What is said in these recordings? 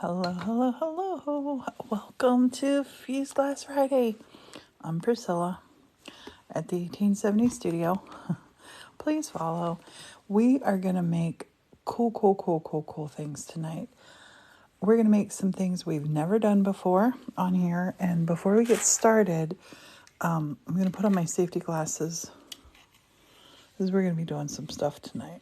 Hello, hello, hello. Welcome to Fuse Glass Friday. I'm Priscilla at the 1870 studio. Please follow. We are going to make cool things tonight. We're going to make some things we've never done before on here. And before we get started, I'm going to put on my safety glasses because we're going to be doing some stuff tonight.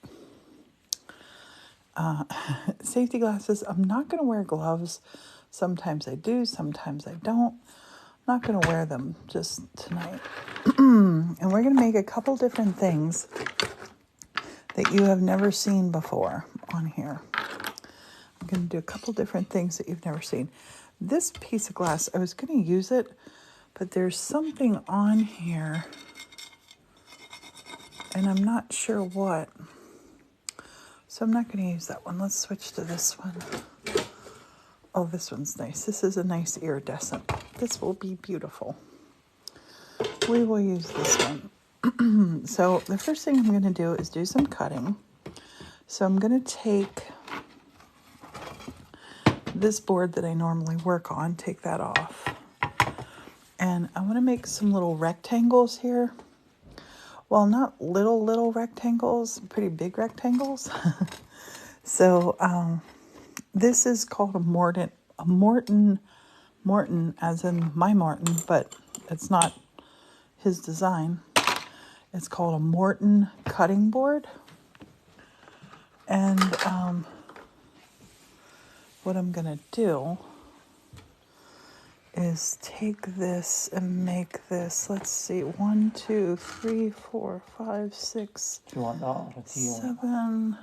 Safety glasses. I'm not going to wear gloves. Sometimes I do, sometimes I don't. Not going to wear them just tonight. And we're going to make a couple different things that you have never seen before on here. I'm going to do a couple different things that you've never seen. This piece of glass, I was going to use it, but there's something on here, and I'm not sure what. So I'm not going to use that one. Let's switch to this one. Oh, this one's nice. This is a nice iridescent. This will be beautiful. We will use this one. So the first thing I'm going to do is do some cutting. So I'm going to take this board that I normally work on, take that off. And I want to make some little rectangles here. Well, not little rectangles, pretty big rectangles. So this is called a Morton, as in my Morton, but it's not his design. It's called a Morton cutting board. And what I'm going to do is take this and make this, let's see, 1, 2, 3, 4, 5, 6, 7,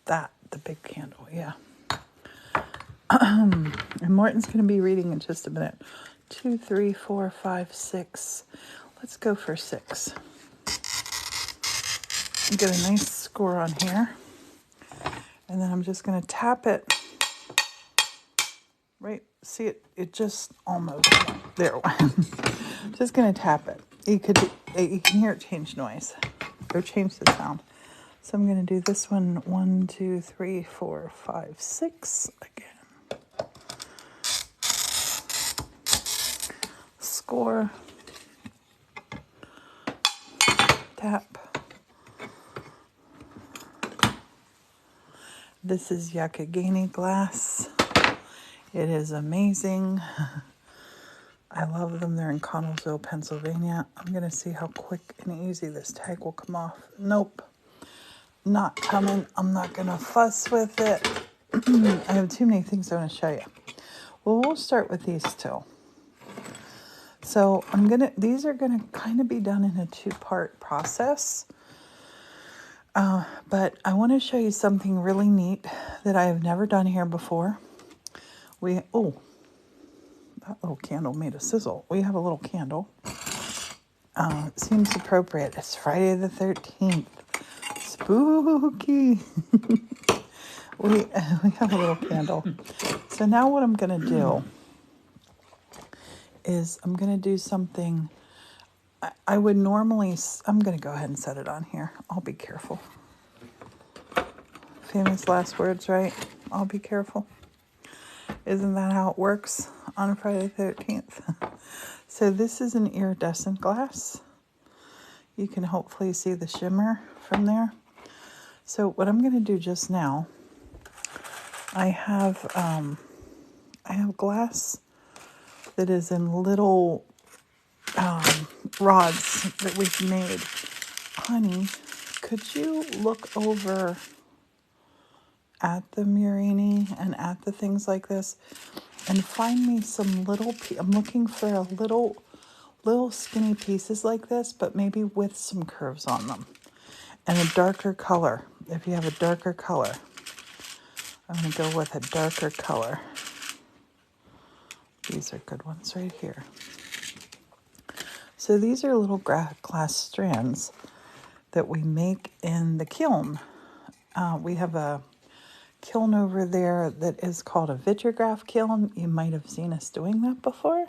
that, the big candle, yeah. And Morton's going to be reading in just a minute. 2, 3, 4, 5, 6. Let's go for 6. Get a nice score on here. And then I'm just going to tap it. Right, see it? It just almost went. There it went. Just going to tap it. You can hear it change noise or change the sound. So I'm going to do this one. 1, 2, 3, 4, 5, 6 again. Score. Tap. This is Yakagani glass. It is amazing. I love them. They're in Connellsville, Pennsylvania. I'm going to see how quick and easy this tag will come off. Nope. Not coming. I'm not going to fuss with it. I have too many things I want to show you. Well, we'll start with these two. So these are going to kind of be done in a 2-part process. But I want to show you something really neat that I have never done here before. That little candle made a sizzle. We have a little candle. It seems appropriate. It's Friday the 13th. Spooky. We have a little candle. So now what I'm going to do is I'm going to do something I would normally... I'm going to go ahead and set it on here. I'll be careful. Famous last words, right? I'll be careful. Isn't that how it works on Friday the 13th? So this is an iridescent glass. You can hopefully see the shimmer from there. So what I'm going to do just now, I have glass that is in little rods that we've made. Honey, could you look over at the Murini and at the things like this and find me some little... I'm looking for a little skinny pieces like this, but maybe with some curves on them. And a darker color. If you have a darker color. I'm going to go with a darker color. These are good ones right here. So these are little glass strands that we make in the kiln. We have a kiln over there that is called a Vitrograph kiln. You might have seen us doing that before.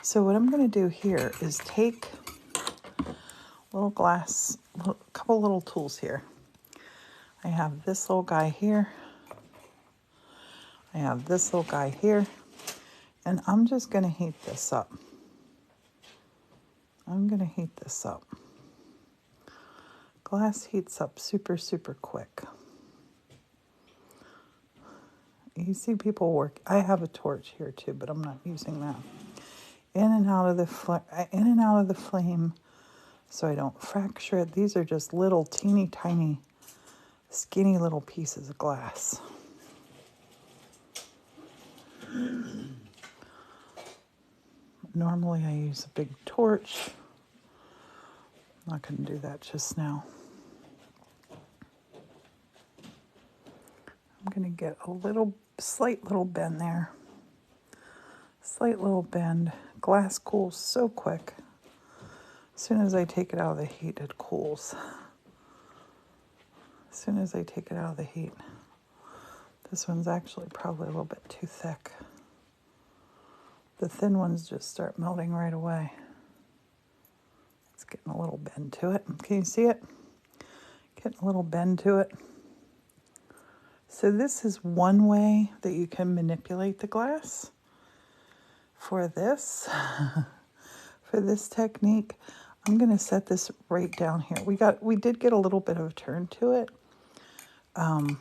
So what I'm going to do here is take a couple little tools here. I have this little guy here. I have this little guy here, and I'm just going to heat this up. I'm going to heat this up. Glass heats up super, super quick. You see people work. I have a torch here too, but I'm not using that. In and out of the flame, so I don't fracture it. These are just little teeny tiny, skinny little pieces of glass. Normally I use a big torch. I'm not going to do that just now. I'm going to get a slight little bend there. Slight little bend. Glass cools so quick. As soon as I take it out of the heat, it cools. As soon as I take it out of the heat. This one's actually probably a little bit too thick. The thin ones just start melting right away. It's getting a little bend to it. Can you see it? Getting a little bend to it. So this is one way that you can manipulate the glass. For this, for this technique, I'm going to set this right down here. We did get a little bit of a turn to it. Not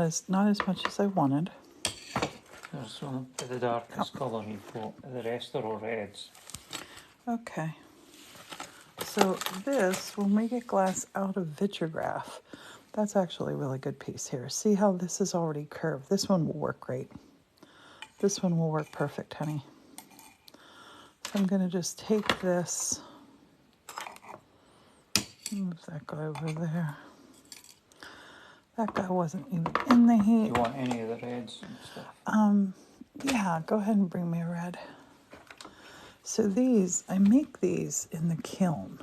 as much as I wanted. There's one of the darkest colour you've got. The rest are all reds. Okay. So this, when we get glass out of vitrograph, that's actually a really good piece here. See how this is already curved? This one will work great. This one will work perfect, honey. So I'm going to just take this. Move that guy over there. That guy wasn't even in the heat. Do you want any of the reds and stuff? Yeah, go ahead and bring me a red. So these, I make these in the kiln.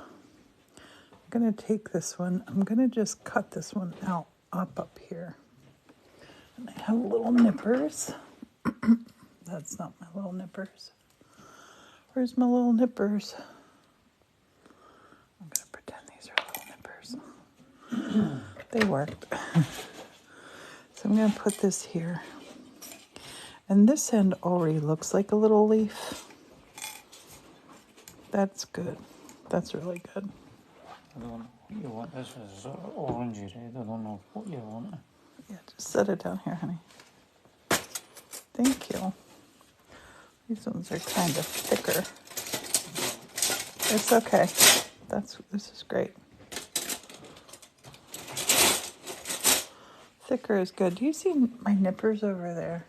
I'm going to take this one. I'm going to just cut this one out up here. And I have little nippers. That's not my little nippers. Where's my little nippers? I'm going to pretend these are little nippers. They worked. So I'm going to put this here. And this end already looks like a little leaf. That's good. That's really good. I don't know what you want. This is sort of orangey red. I don't know what you want. Yeah, just set it down here, honey. Thank you. These ones are kind of thicker. It's okay. This is great. Thicker is good. Do you see my nippers over there?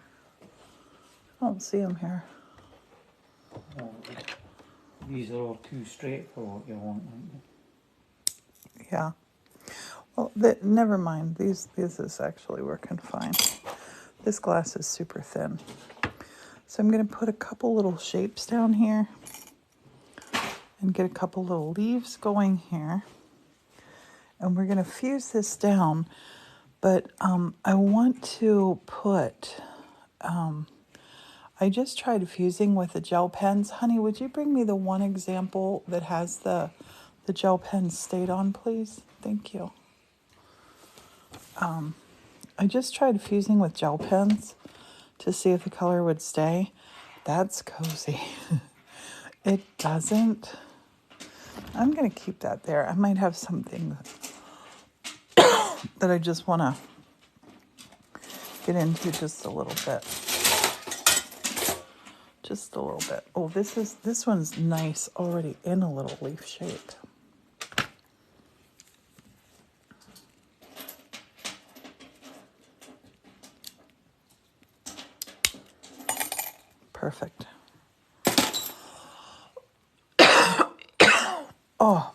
I don't see them here. These are all too straight for what you want, aren't they? Yeah. Well, never mind. This is actually working fine. This glass is super thin. So I'm going to put a couple little shapes down here and get a couple little leaves going here. And we're going to fuse this down. But I want to put... I just tried fusing with the gel pens. Honey, would you bring me the one example that has the gel pens stayed on, please? Thank you. I just tried fusing with gel pens to see if the color would stay. That's cozy. It doesn't. I'm going to keep that there. I might have something that I just want to get into just a little bit. Just a little bit. Oh, this one's nice already in a little leaf shape. Perfect. Oh,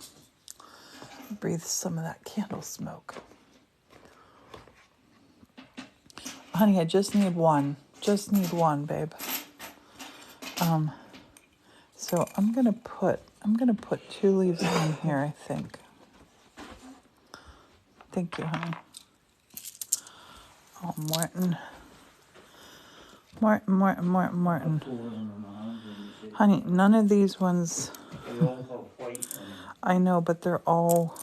breathe some of that candle smoke. Honey, I just need one. Just need one, babe. So I'm gonna put 2 leaves on here, I think. Thank you, honey. Oh, Morton. Honey, none of these ones. I know, but they're all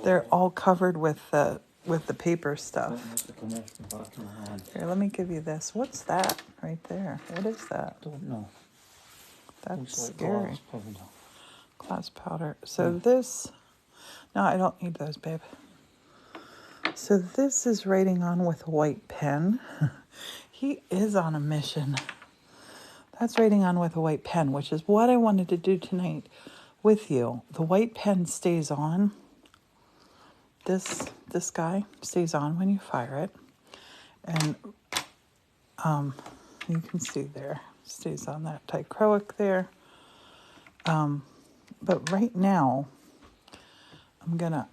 they're all covered with the with the paper Right, stuff. that's to come off the back of my hand. Here, let me give you this. What's that right there? What is that? Don't know. That's Looks like scary. glass powder. Glass powder. So this, no, I don't need those, babe. So this is writing on with a white pen. He is on a mission. That's writing on with a white pen, which is what I wanted to do tonight with you. The white pen stays on. This guy stays on when you fire it. And you can see there, stays on that dichroic there. But right now, I'm gonna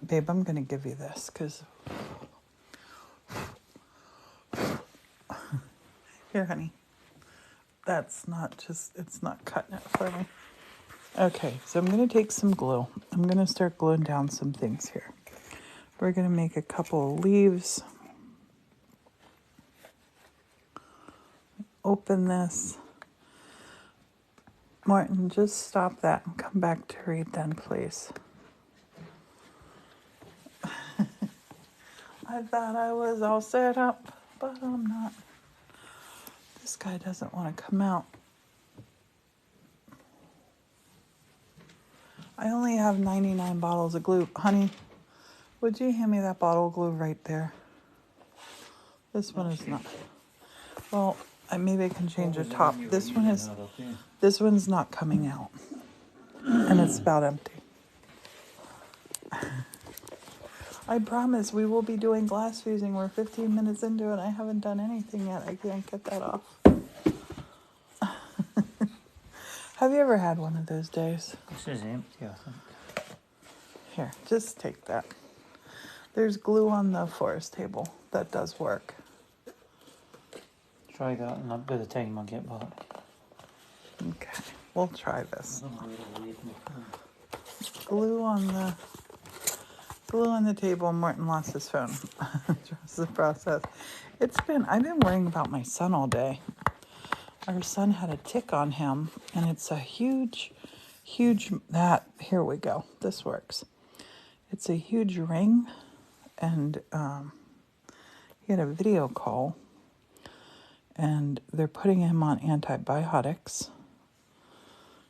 give you this because here, honey. That's not just, it's not cutting it for me. Okay, so I'm gonna take some glue. I'm gonna start gluing down some things here. We're gonna make a couple of leaves. Open this. Martin, just stop that and come back to read then, please. I thought I was all set up, but I'm not. This guy doesn't want to come out. I only have 99 bottles of glue. Honey, would you hand me that bottle of glue right there? This one is not. Well, maybe I can change the top. This one's not coming out. And it's about empty. I promise we will be doing glass fusing. We're 15 minutes into it. I haven't done anything yet. I can't get that off. Have you ever had one of those days? This is empty, I think. Here, just take that. There's glue on the forest table. That does work. Try that, and by the time I get back. Okay, we'll try this. I don't know where to leave my phone. Glue on the table. Martin lost his phone. Trust the process. I've been worrying about my son all day. Our son had a tick on him, and it's a huge, here we go. This works. It's a huge ring, and he had a video call, and they're putting him on antibiotics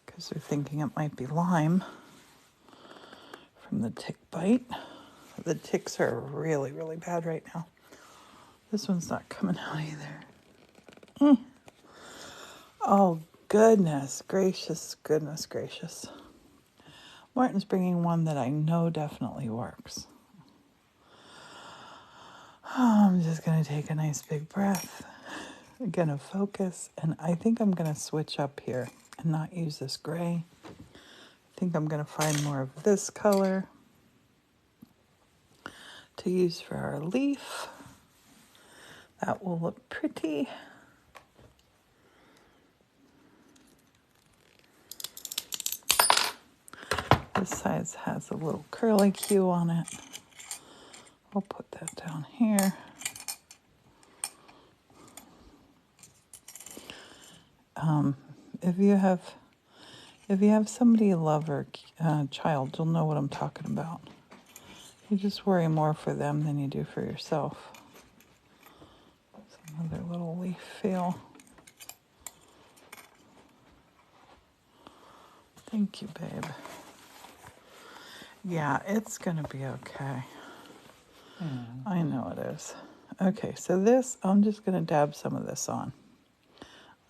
because they're thinking it might be Lyme from the tick bite. The ticks are really, really bad right now. This one's not coming out either. Oh, goodness gracious. Martin's bringing one that I know definitely works. Oh, I'm just going to take a nice big breath. I'm going to focus, and I think I'm going to switch up here and not use this gray. I think I'm going to find more of this color to use for our leaf. That will look pretty. This side has a little curly Q on it. I'll put that down here. If you have somebody you love or child, you'll know what I'm talking about. You just worry more for them than you do for yourself. It's another little leaf feel. Thank you, babe. Yeah, it's gonna be okay. I know it is. Okay, so this, I'm just gonna dab some of this on.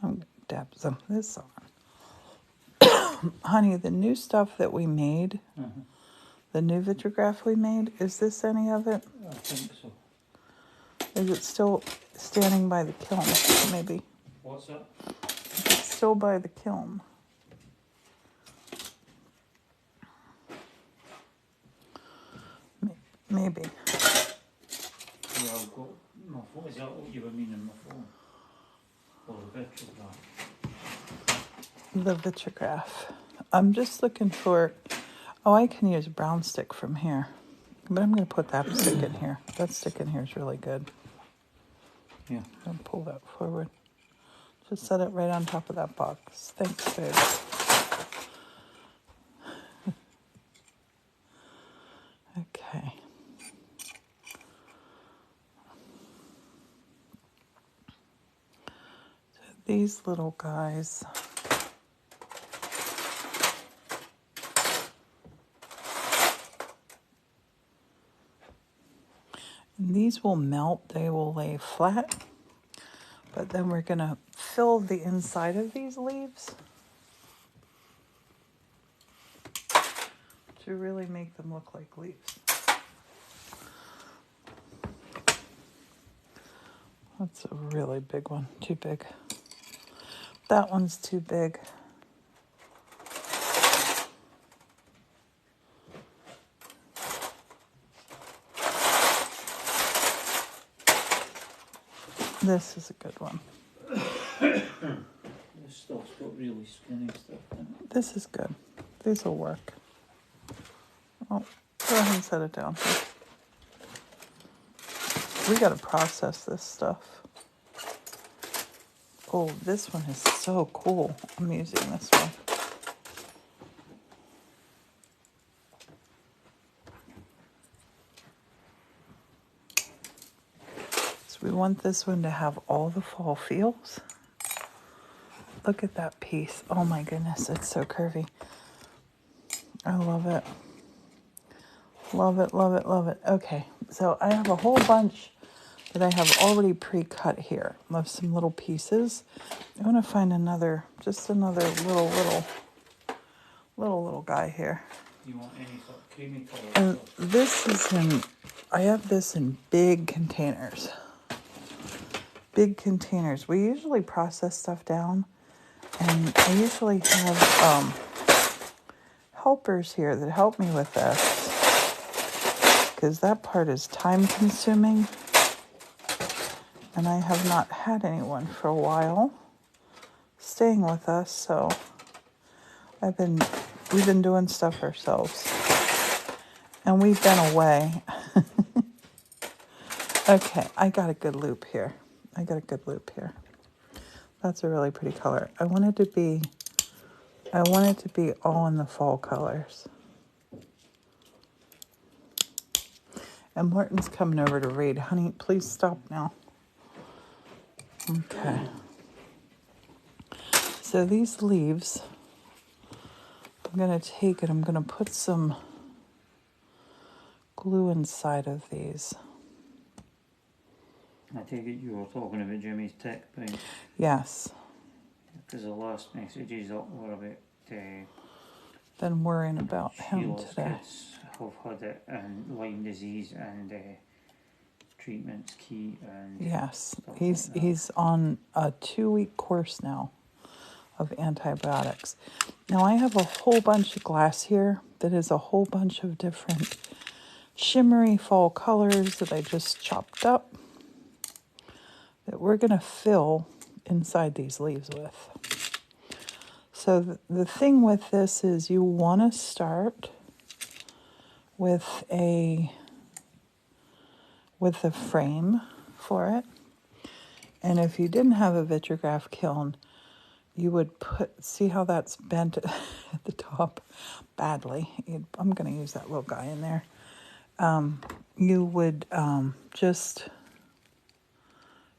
I'm gonna dab some of this on. Honey, the new stuff that we made, the new Vitrograph we made, is this any of it? I think so. Is it still standing by the kiln, maybe? What's that? Is it still by the kiln? Maybe. Yeah, I've got my phone. Is that what you were meaning, my phone? Or the Vitrograph? The Vitrograph. I'm just looking for, I can use brown stick from here. But I'm going to put that stick in here. That stick in here is really good. Yeah. I'll pull that forward. Just set it right on top of that box. Thanks, babe. Okay. these little guys. And these will melt, they will lay flat, but then we're gonna fill the inside of these leaves to really make them look like leaves. That's a really big one, too big. That one's too big. This is a good one. This stuff's got really skinny stuff in it. This is good. These will work. Oh, go ahead and set it down. We gotta process this stuff. Oh, this one is so cool. I'm using this one. So we want this one to have all the fall feels. Look at that piece. Oh my goodness, it's so curvy. I love it. Love it, love it, love it. Okay, so I have a whole bunch that I have already pre-cut here of some little pieces. I want to find another, just another little guy here. You want any sort of creamy colour? And this is in, I have this in big containers. Big containers. We usually process stuff down, and I usually have helpers here that help me with this, because that part is time consuming, and I have not had anyone for a while staying with us, so we've been doing stuff ourselves, and we've been away. Okay, I got a good loop here. That's a really pretty color. I want it to be all in the fall colors. And Morton's coming over to read. Honey, please stop now. Okay. So these leaves, I'm going to take it, I'm going to put some glue inside of these. I take it you were talking about Jimmy's tech paint. Yes. Because the last messages up were about Been worrying about him Sheila's today. kids have had it, and Lyme disease, and treatment's key, and Yes, stuff he's like that. he's on a 2-week course now of antibiotics. Now I have a whole bunch of glass here that is a whole bunch of different shimmery fall colors that I just chopped up that we're going to fill inside these leaves with. So the thing with this is you want to start with a frame for it. And if you didn't have a Vitrograph kiln, you would see how that's bent at the top badly. I'm going to use that little guy in there. You would just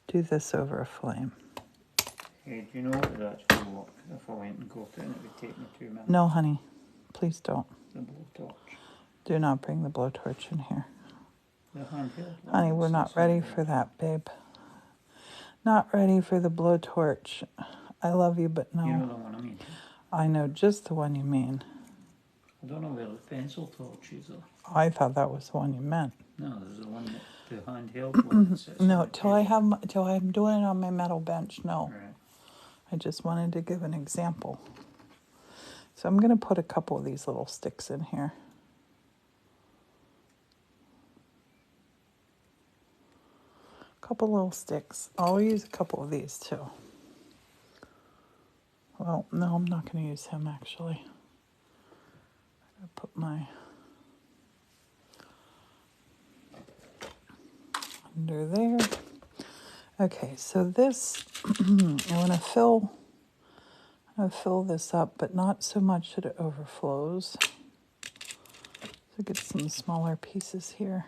do this over a flame. Hey, do you know what that's going to work? If I went and got it, and it would take me 2 minutes. No, honey, please don't. The blowtorch. Do not bring the blowtorch in here. The handheld one. Honey, we're not ready for that, babe. Not ready for the blowtorch. I love you, but no. You know the one I mean? I know just the one you mean. I don't know where the pencil torches are. I thought that was the one you meant. No, there's the one the handheld one. That sits No, on the till I'm doing it on my metal bench. No, Right. I just wanted to give an example. So I'm going to put a couple of these little sticks in here. Couple little sticks. I'll use a couple of these too. Well, no, I'm not going to use him actually. I'm going to put my under there. Okay, so this I want to fill this up, but not so much that it overflows. So get some smaller pieces here.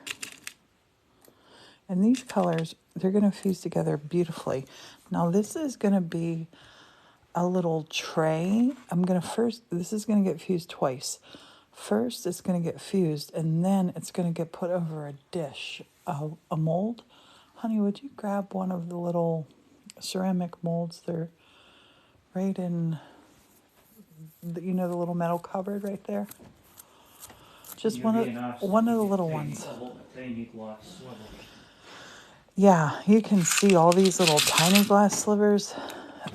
And these colors, they're going to fuse together beautifully. Now this is going to be a little tray. This is going to get fused twice. First, it's going to get fused, and then it's going to get put over a dish, a mold. Honey, would you grab one of the little ceramic molds? They're right in, the little metal cupboard right there. Just You're one of being asked one to of the get little tiny, ones. a lot of tiny glass slivers. Yeah, you can see all these little tiny glass slivers.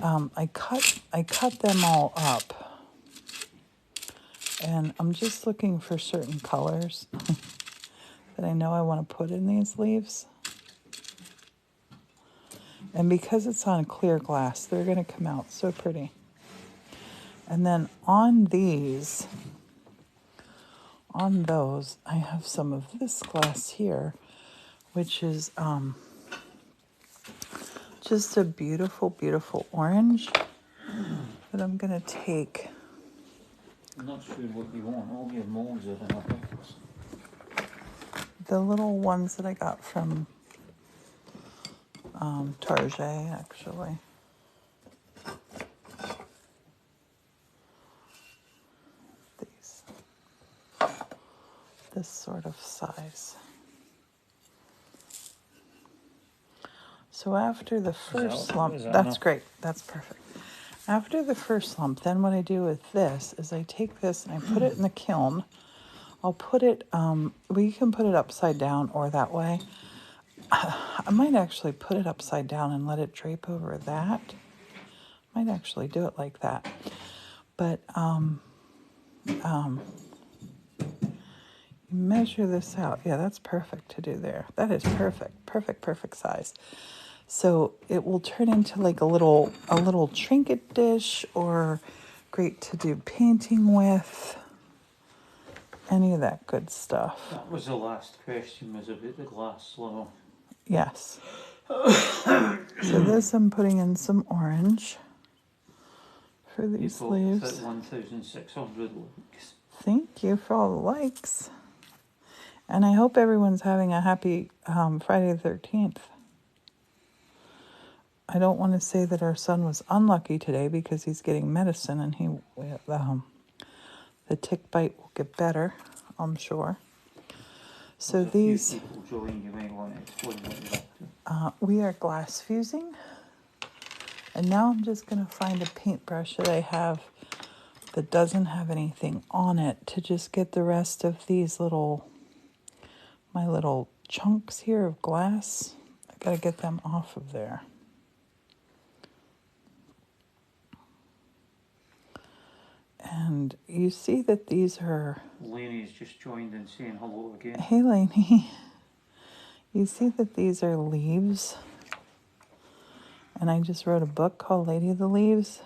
I cut them all up, and I'm just looking for certain colors that I know I want to put in these leaves. And because it's on clear glass, they're going to come out so pretty. And then on those, I have some of this glass here, which is just a beautiful, beautiful orange that I'm going to take. I'm not sure what you want. All your molds are in a box. The little ones that I got from Target, actually. These. This sort of size. So after the first lump, that's enough? great. That's perfect. After the first lump, then what I do with this is I take this and I put it in the kiln. I'll put it, we can put it upside down or that way. I might actually put it upside down and let it drape over that. Might actually do it like that. But measure this out. Yeah, that's perfect to do there. That is perfect. Perfect size. So it will turn into like a little trinket dish, or great to do painting with. Any of that good stuff. That was the last question, was about the glass sliver. Yes. So this I'm putting in some orange for these leaves. 1,600 likes. Thank you for all the likes. And I hope everyone's having a happy Friday the 13th. I don't want to say that our son was unlucky today because he's getting medicine and the tick bite will get better, I'm sure. So There's these, a few people joined. You may want to explain what you're up to. we are glass fusing. And now I'm just going to find a paintbrush that I have that doesn't have anything on it to just get the rest of these my little chunks here of glass. I got to get them off of there. And you see that these are... Lainey's just joined in saying hello again. Hey, Lainey. You see that these are leaves. And I just wrote a book called Lady of the Leaves.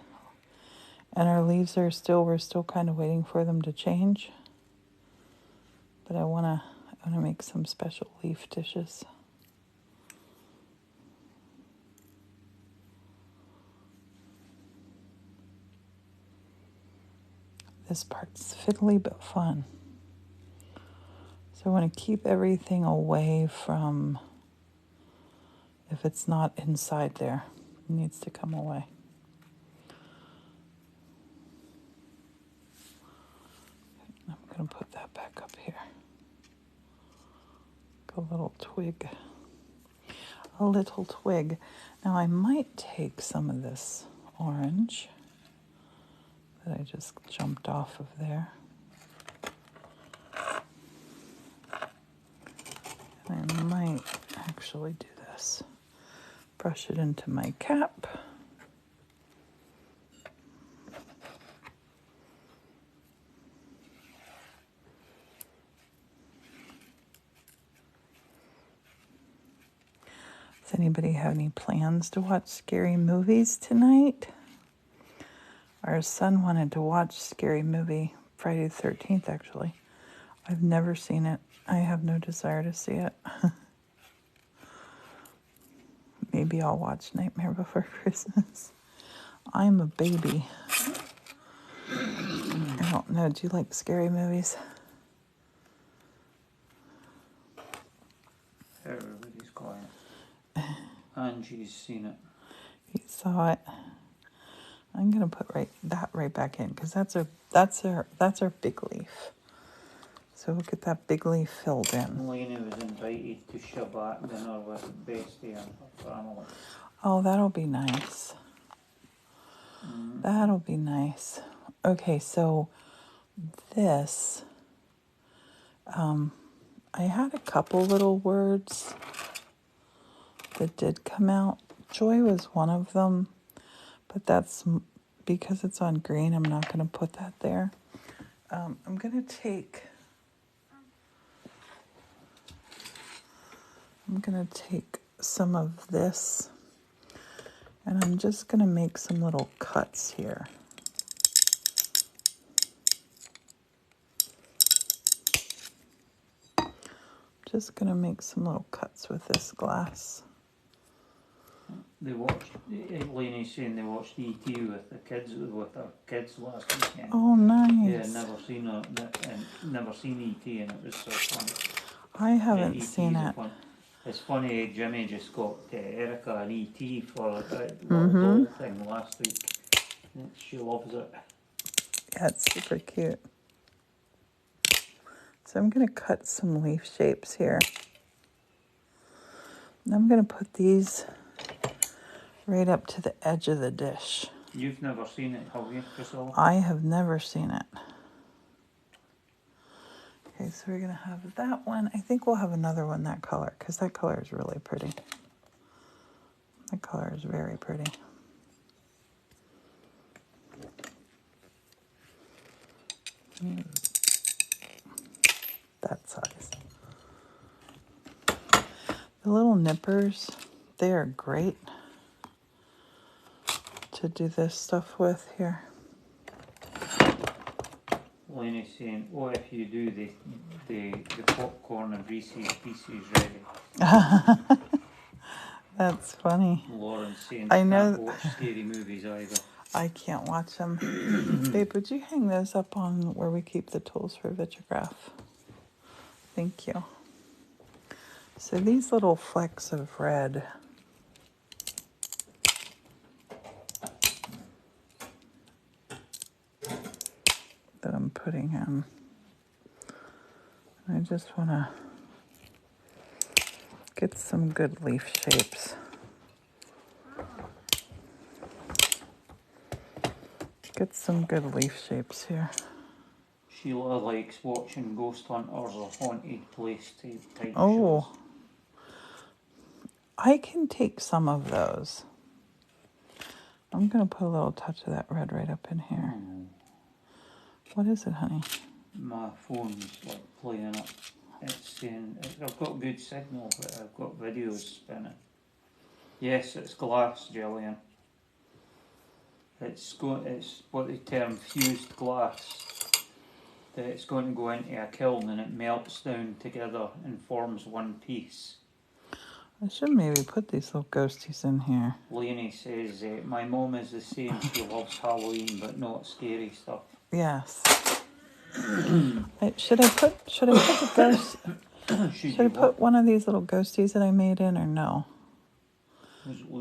And our leaves we're still kind of waiting for them to change. But I want to make some special leaf dishes. This part's fiddly but fun. So I want to keep everything away from, if it's not inside there, it needs to come away. I'm going to put that back up here. A little twig. A little twig. Now I might take some of this orange that I just jumped off of there. And I might actually do this. Brush it into my cap. Does anybody have any plans to watch scary movies tonight? Our son wanted to watch Scary Movie Friday the 13th, actually. I've never seen it. I have no desire to see it. Maybe I'll watch Nightmare Before Christmas. I'm a baby. I don't know. Do you like scary movies? Everybody's quiet. Angie's seen it. You saw it. I'm gonna put that right back in because that's our big leaf. So we'll get that big leaf filled in. Lainey was invited to Shabbat dinner with Bestie and her family. Oh, that'll be nice. That'll be nice. Okay, so this, I had a couple little words that did come out. Joy was one of them, but that's because it's on green. I'm not going to put that there. I'm going to take some of this, and I'm just going to make some little cuts here. Just going to make some little cuts with this glass. They watched, Lainey's saying they watched E.T. with our kids last weekend. Oh, nice. Yeah, never seen E.T. and it was so funny. I haven't seen it. It's funny, Jimmy just got Erica and E.T. for the little doll thing last week. She loves it. Yeah, it's super cute. So I'm going to cut some leaf shapes here. And I'm going to put these right up to the edge of the dish. You've never seen it, have you, Priscilla? I have never seen it. Okay, so we're going to have that one. I think we'll have another one that color because that color is really pretty. That color is very pretty. That size. The little nippers, they are great to do this stuff with here. Lainey's saying, "Oh, if you do the popcorn and Reese's Pieces ready." That's funny. Lauren's saying, I know. Can't watch scary movies either. I can't watch them. Babe, would you hang those up on where we keep the tools for Vitrograph? Thank you. So these little flecks of red that I'm putting in, I just want to get some good leaf shapes. Get some good leaf shapes here. Sheila likes watching Ghost Hunters or Haunted Place type Oh, shows. I can take some of those. I'm going to put a little touch of that red right up in here. What is it, honey? My phone's like playing up. It's saying, I've got good signal, but I've got videos spinning. Yes, it's glass, Jillian. It's what they term fused glass. That it's going to go into a kiln and it melts down together and forms one piece. I should maybe put these little ghosties in here. Lainey says, my mom is the same, she loves Halloween but not scary stuff. Yes. Should I put the ghost? Should I put one of these little ghosties that I made in or no?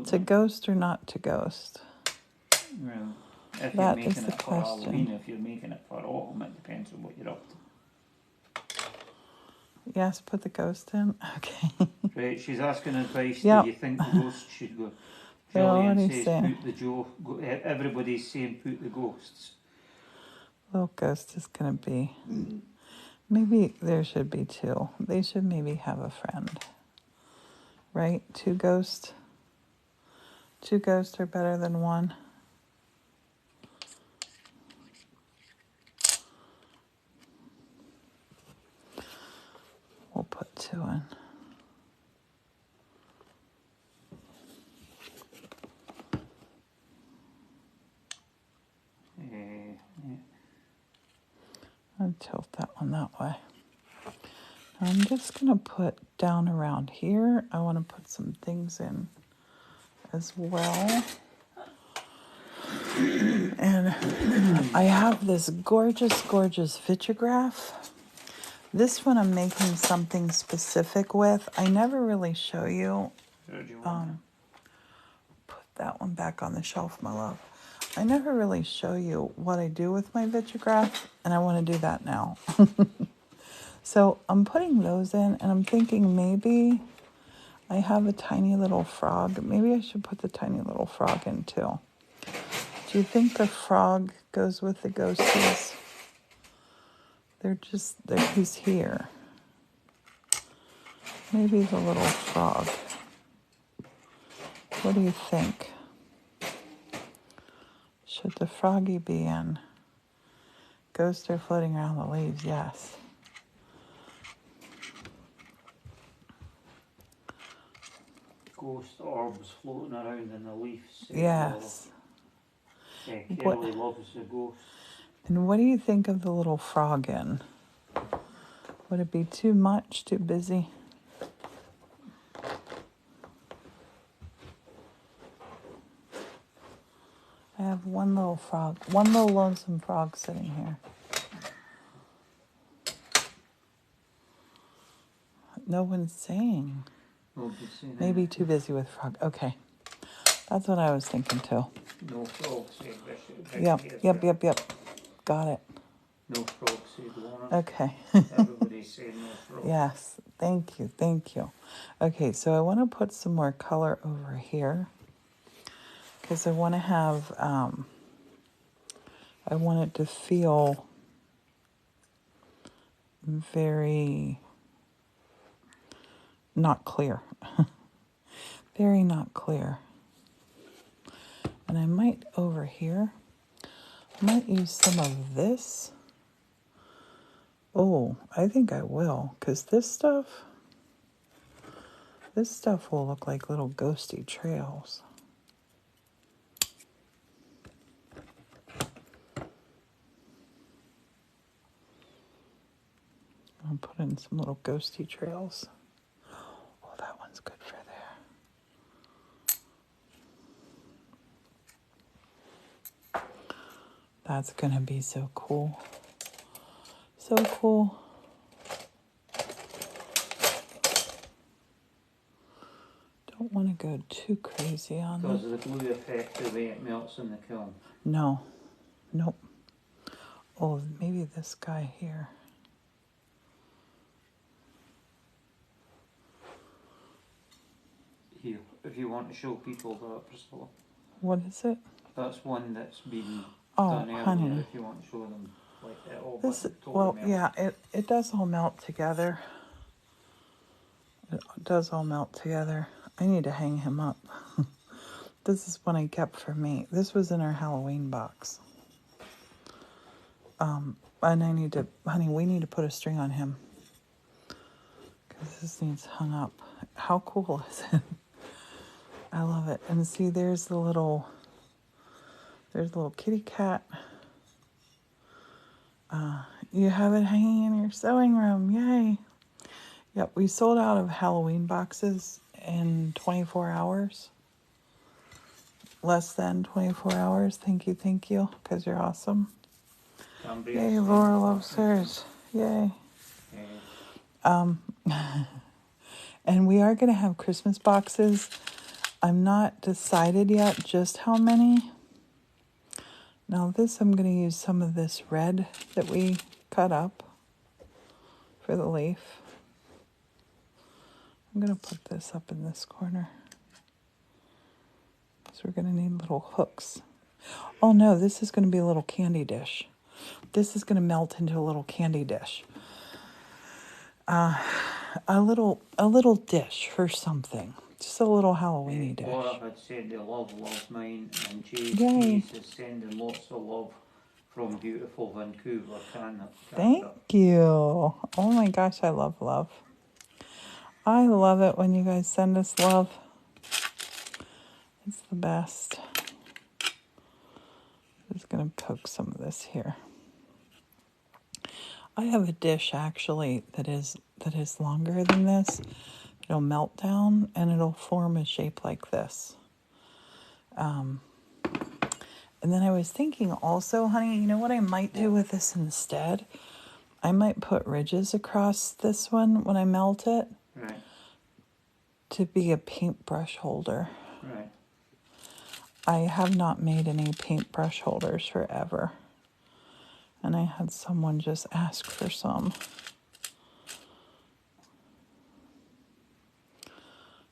To ghost or not to ghost? Well, if that you're making is the it for question. Halloween, if you're making it for autumn, it depends on what you're up to. Yes, put the ghost in. Okay. Right, she's asking advice. Yep. Do you think the ghost should go? Jillian says everybody's saying put the ghosts. Little ghost is gonna be. Maybe there should be two. They should maybe have a friend. Right? Two ghosts. Two ghosts are better than one. We'll put two in. Yeah. I'll tilt that one that way. I'm just going to put down around here. I want to put some things in as well. And I have this gorgeous, gorgeous Vitrograph. This one I'm making something specific with. I never really show you. Where do you want that one back on the shelf, my love. I never really show you what I do with my Vitrograph, and I want to do that now. So I'm putting those in, and I'm thinking maybe I have a tiny little frog. Maybe I should put the tiny little frog in too. Do you think the frog goes with the ghosties? He's here. Maybe the little frog. What do you think? Should the froggy be in? Ghosts are floating around the leaves, yes. Ghost orbs floating around in the leaves. Yes. Kelly loves the ghost. And what do you think of the little frog in? Would it be too much, too busy? I have one little lonesome frog sitting here. No one's saying. Maybe too busy with frog. Okay. That's what I was thinking too. No frog said Yep. Got it. No frog said Lorna. Okay. Everybody said no frog. Yes. Thank you. Okay, so I want to put some more color over here because I want to have, I want it to feel very not clear. Very not clear. And I might over here, I might use some of this. Oh, I think I will, because this stuff will look like little ghosty trails. I'll put in some little ghosty trails. Oh, that one's good for there. That's going to be so cool. So cool. Don't want to go too crazy on because of the glue effect, the way it melts in the kiln. No. Nope. Oh, maybe this guy here. Here, if you want to show people that, Priscilla. What is it? That's one that's been done earlier, honey. if you want to show them. Like it all Well, yeah, it does all melt together. It does all melt together. I need to hang him up. This is one I kept for me. This was in our Halloween box. And we need to put a string on him. Because this needs hung up. How cool is it? I love it. And see, there's the little kitty cat. You have it hanging in your sewing room. Yay. Yep, we sold out of Halloween boxes in 24 hours. Less than 24 hours. Thank you, because you're awesome. Yay, Laura loves hers. Yay. And we are going to have Christmas boxes. I'm not decided yet just how many. Now this, I'm going to use some of this red that we cut up for the leaf. I'm going to put this up in this corner. So we're going to need little hooks. Oh no, this is going to be a little candy dish. This is going to melt into a little candy dish. A little dish for something. Just a little Halloweeny dish. Laura had said they love mine, and Jay's is sending lots of love from beautiful Vancouver, Canada. Thank you. Oh my gosh, I love love. I love it when you guys send us love. It's the best. I'm just going to poke some of this here. I have a dish actually that is longer than this. It'll melt down and it'll form a shape like this. And then I was thinking also, honey, you know what I might do with this instead? I might put ridges across this one when I melt it. Right. To be a paintbrush holder. Right. I have not made any paintbrush holders forever. And I had someone just ask for some.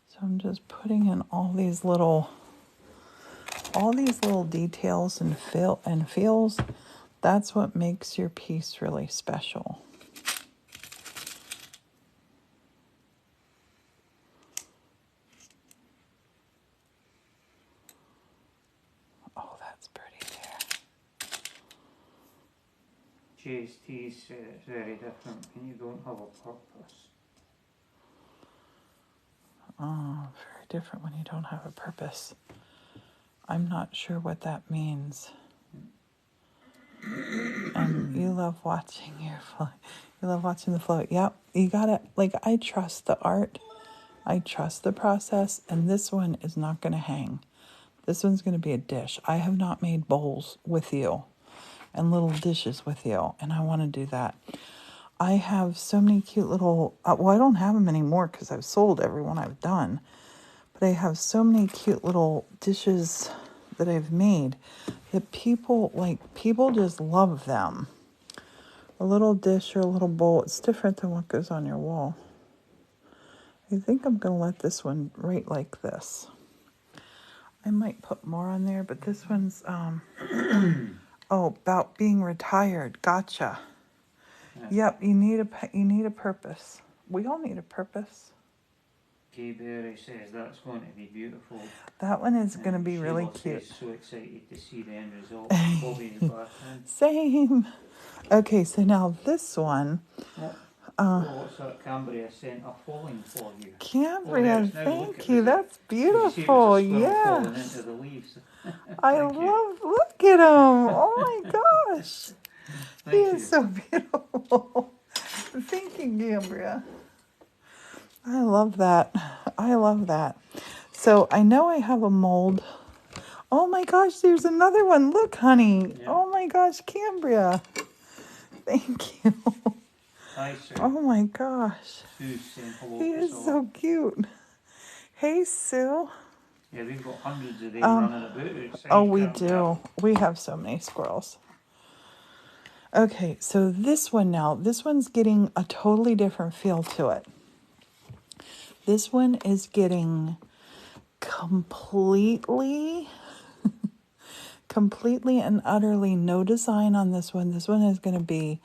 So I'm just putting in all these little details and feels. That's what makes your piece really special. Oh, that's pretty there. GST is very different when you don't have a purpose. Oh, very different when you don't have a purpose. I'm not sure what that means. And you love watching you love watching the flow. Yep, you gotta, like, I trust the art. I trust the process. And this one is not gonna hang. This one's gonna be a dish. I have not made bowls with you and little dishes with you. And I wanna do that. I have so many cute little, well, I don't have them anymore because I've sold every one I've done. But I have so many cute little dishes that I've made that people just love them. A little dish or a little bowl, it's different than what goes on your wall. I think I'm going to let this one right like this. I might put more on there, but this one's, about being retired. Gotcha. Yeah. Yep, you need a purpose. We all need a purpose. Kay Berry says that's going to be beautiful. That one is going to be Sheila really cute. says so excited to see the end result. Bobby's bathroom. Same. Okay, so now this one. What's that? Cambria sent a falling for you. Cambria, Now thank you. That's Did you see it was beautiful. a squirrel falling into Yes. the leaves? I Thank you. love, look at him. Oh my gosh. He Thank you. is so beautiful. Thank you, Cambria. I love that. I love that. So I know I have a mold. Oh my gosh, there's another one. Look, honey. Yeah. Oh my gosh, Cambria. Thank you. Hi, sir. Oh my gosh. Sue's saying hello. He is so cute. Hey, Sue. Yeah, we've got hundreds of them running about outside. Oh, we do. We have so many squirrels. Okay, so this one's getting a totally different feel to it. This one is getting completely and utterly no design on this one. This one is going to be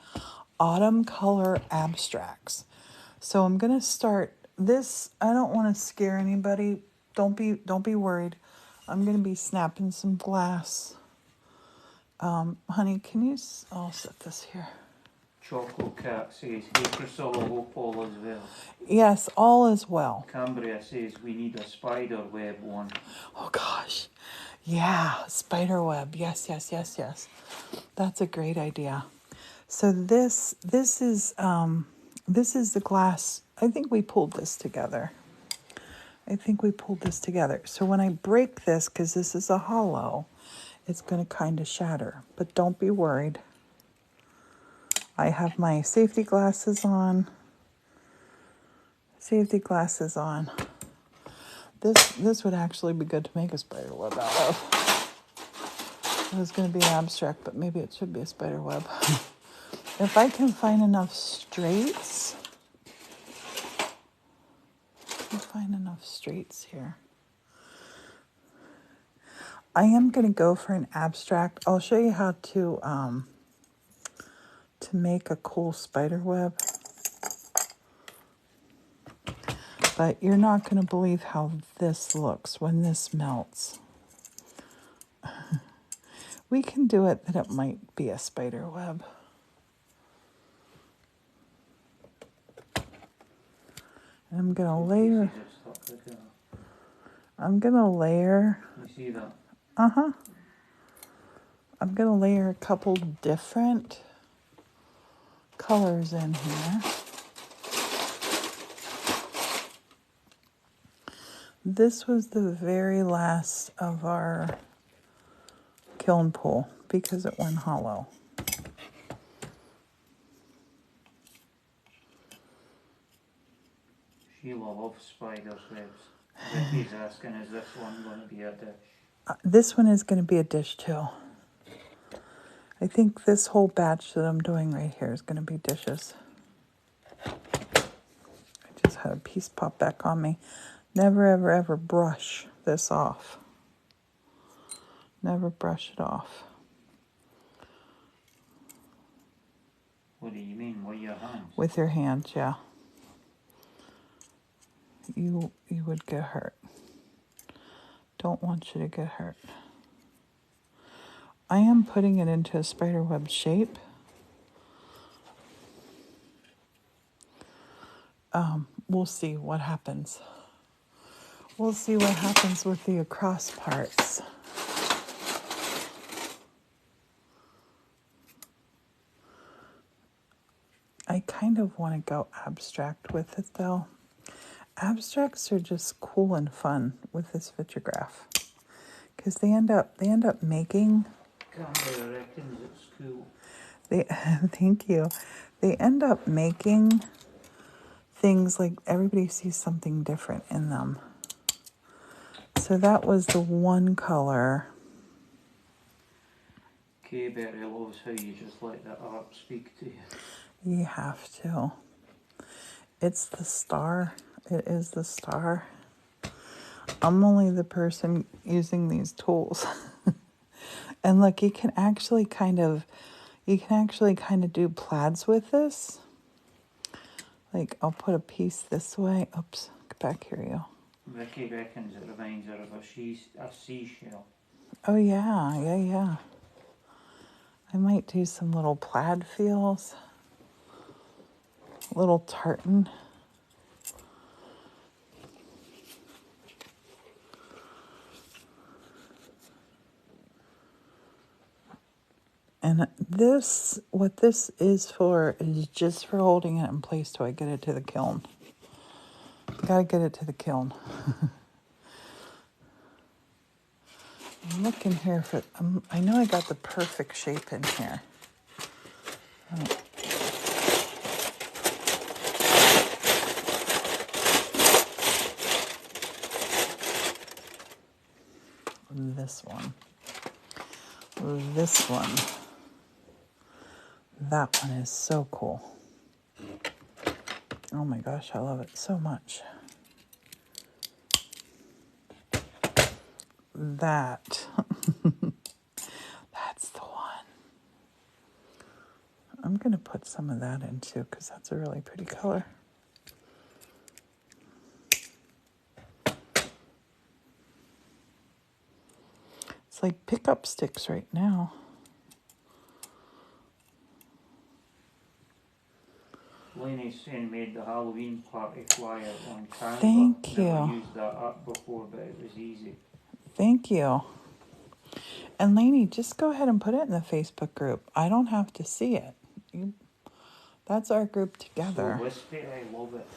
autumn color abstracts. So I'm going to start this. I don't want to scare anybody. Don't be worried. I'm going to be snapping some glass. Honey, I'll set this here. Choco Cat says, hey Priscilla, hope all is well. Yes, all is well. Cambria says, we need a spider web one. Oh gosh. Yeah, spider web. Yes. That's a great idea. So this is the glass. I think we pulled this together. So when I break this, because this is a hollow, it's going to kind of shatter. But don't be worried. I have my safety glasses on. This would actually be good to make a spider web out of. It was going to be an abstract, but maybe it should be a spider web. If I can find enough straights. Here. I am going to go for an abstract. I'll show you how to make a cool spider web. But you're not going to believe how this looks when this melts. We can do it that it might be a spider web. And I'm going to layer. You see that? I'm going to layer a couple different colors in here. This was the very last of our kiln pool because it went hollow. Sheila loves spiders' webs. Vicky's asking, is this one going to be a dish? This one is going to be a dish too. I think this whole batch that I'm doing right here is going to be dishes. I just had a piece pop back on me. Never, ever, ever brush this off. Never brush it off. What do you mean? With your hands? With your hands, yeah. You would get hurt. Don't want you to get hurt. I am putting it into a spiderweb shape. We'll see what happens. We'll see what happens with the across parts. I kind of want to go abstract with it though. Abstracts are just cool and fun with this Vitrograph because they end up making. Canberra reckons it's cool. They thank you. They end up making things like everybody sees something different in them. So that was the one color. Kay Berry loves how you just let the art speak to you. You have to. It's the star. It is the star. I'm only the person using these tools. And look, you can actually kind of do plaids with this. Like I'll put a piece this way. Oops, get back here, you. Vicky reckons it reminds her of a seashell. Oh yeah. I might do some little plaid feels. Little tartan. And this, what this is for, is just for holding it in place till I get it to the kiln. Gotta get it to the kiln. I'm looking here for, I know I got the perfect shape in here. Oh. This one. This one. That one is so cool. Oh my gosh, I love it so much. That. That's the one. I'm going to put some of that in too because that's a really pretty color. It's like pickup sticks right now. Lainey's saying made the Halloween party flyer on Canva. Thank you. Never used that up before, but it was easy. Thank you. And Lainey, just go ahead and put it in the Facebook group. I don't have to see it. That's our group together. So wispy, I love it.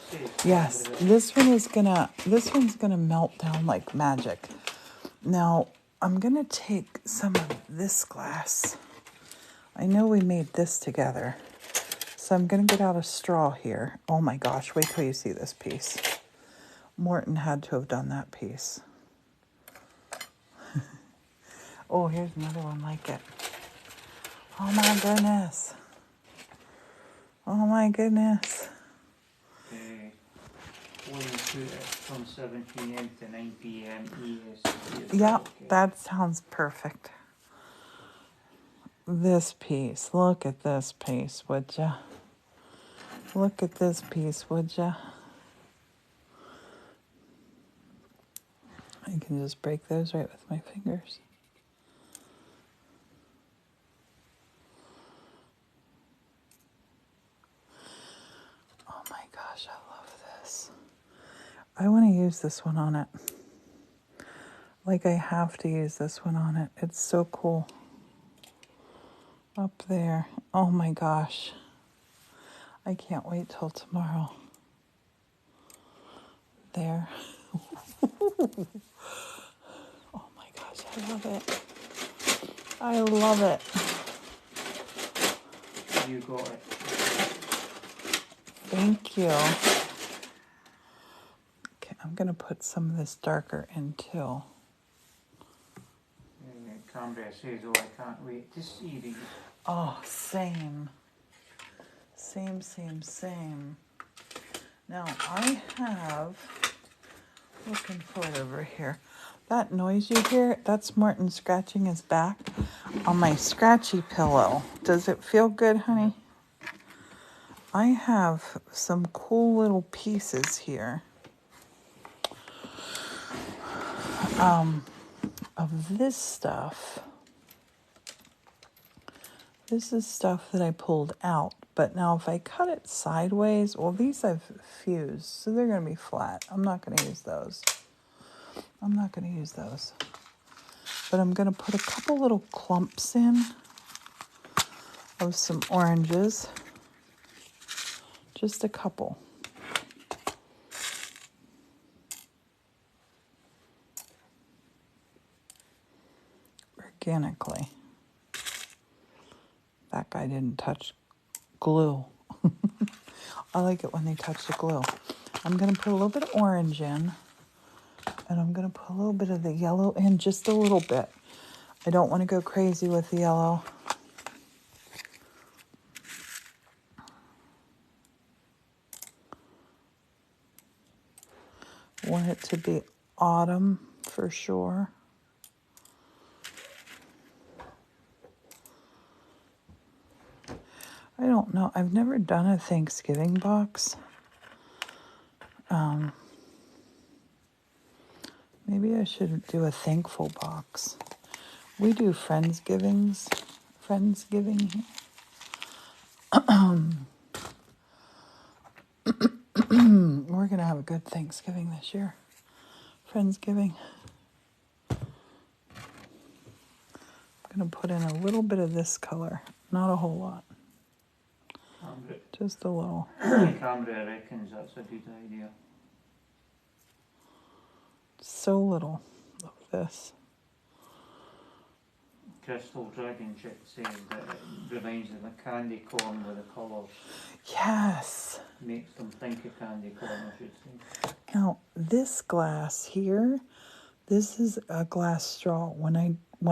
Yes, this one's gonna melt down like magic. Now I'm gonna take some of this glass. I know we made this together. So I'm going to get out a straw here. Oh my gosh, wait till you see this piece. Morton had to have done that piece. Oh, here's another one like it. Oh my goodness. Oh my goodness. When you put it from 7 p.m. to 9 p.m. EST. Yeah, okay. that sounds perfect. This piece. Look at this piece, would ya? Look at this piece, would ya? I can just break those right with my fingers. Oh my gosh, I love this. I want to use this one on it. Like I have to use this one on it. It's so cool. Up there. Oh my gosh. I can't wait till tomorrow. There. Oh my gosh, I love it. I love it. You got it. Thank you. Okay, I'm going to put some of this darker in too. Cambria says, oh, I can't wait to see these. Oh, same. Same. Now, I have, looking for it over here. That noise you hear, that's Martin scratching his back on my scratchy pillow. Does it feel good, honey? I have some cool little pieces here of this stuff. This is stuff that I pulled out, but now if I cut it sideways, well, these I've fused, so they're going to be flat. I'm not going to use those. But I'm going to put a couple little clumps in of some oranges. Just a couple. Organically. That guy didn't touch glue. I like it when they touch the glue. I'm going to put a little bit of orange in. And I'm going to put a little bit of the yellow in, just a little bit. I don't want to go crazy with the yellow. I want it to be autumn for sure. I don't know. I've never done a Thanksgiving box. Maybe I should do a thankful box. We do Friendsgiving here. We're going to have a good Thanksgiving this year. Friendsgiving. I'm going to put in a little bit of this color. Not a whole lot. Just a little. Cambria reckons that's a good idea. So little of this. Crystal Dragon Chick says that it reminds them of candy corn with the colours. Yes. Makes them think of candy corn, I should say. Now, this glass here, this is a glass straw. When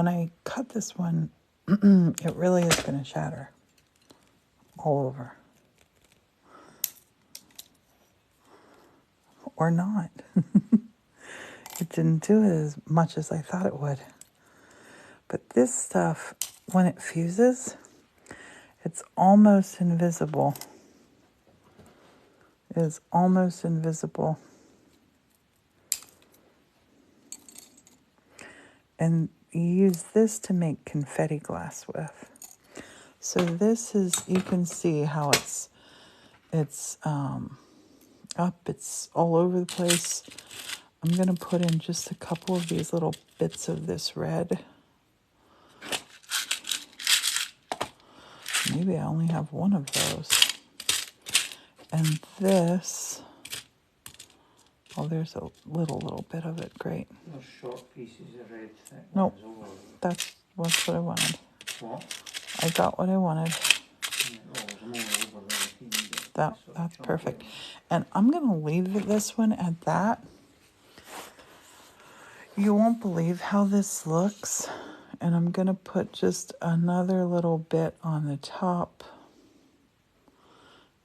I cut this one, it really is going to shatter all over. Or not. It didn't do it as much as I thought it would. But this stuff, when it fuses, it's almost invisible. It is almost invisible. And you use this to make confetti glass with. So this is, you can see how it's up, it's all over the place. I'm going to put in just a couple of these little bits of this red. Maybe I only have one of those. And this, oh, there's a little bit of it. Great. Those short pieces of red thick Nope. ones over. That's what I wanted. What? I got what I wanted. Yeah, oh, there's more over there if you need it. That's Sort of perfect. chunky. And I'm going to leave this one at that. You won't believe how this looks. And I'm going to put just another little bit on the top.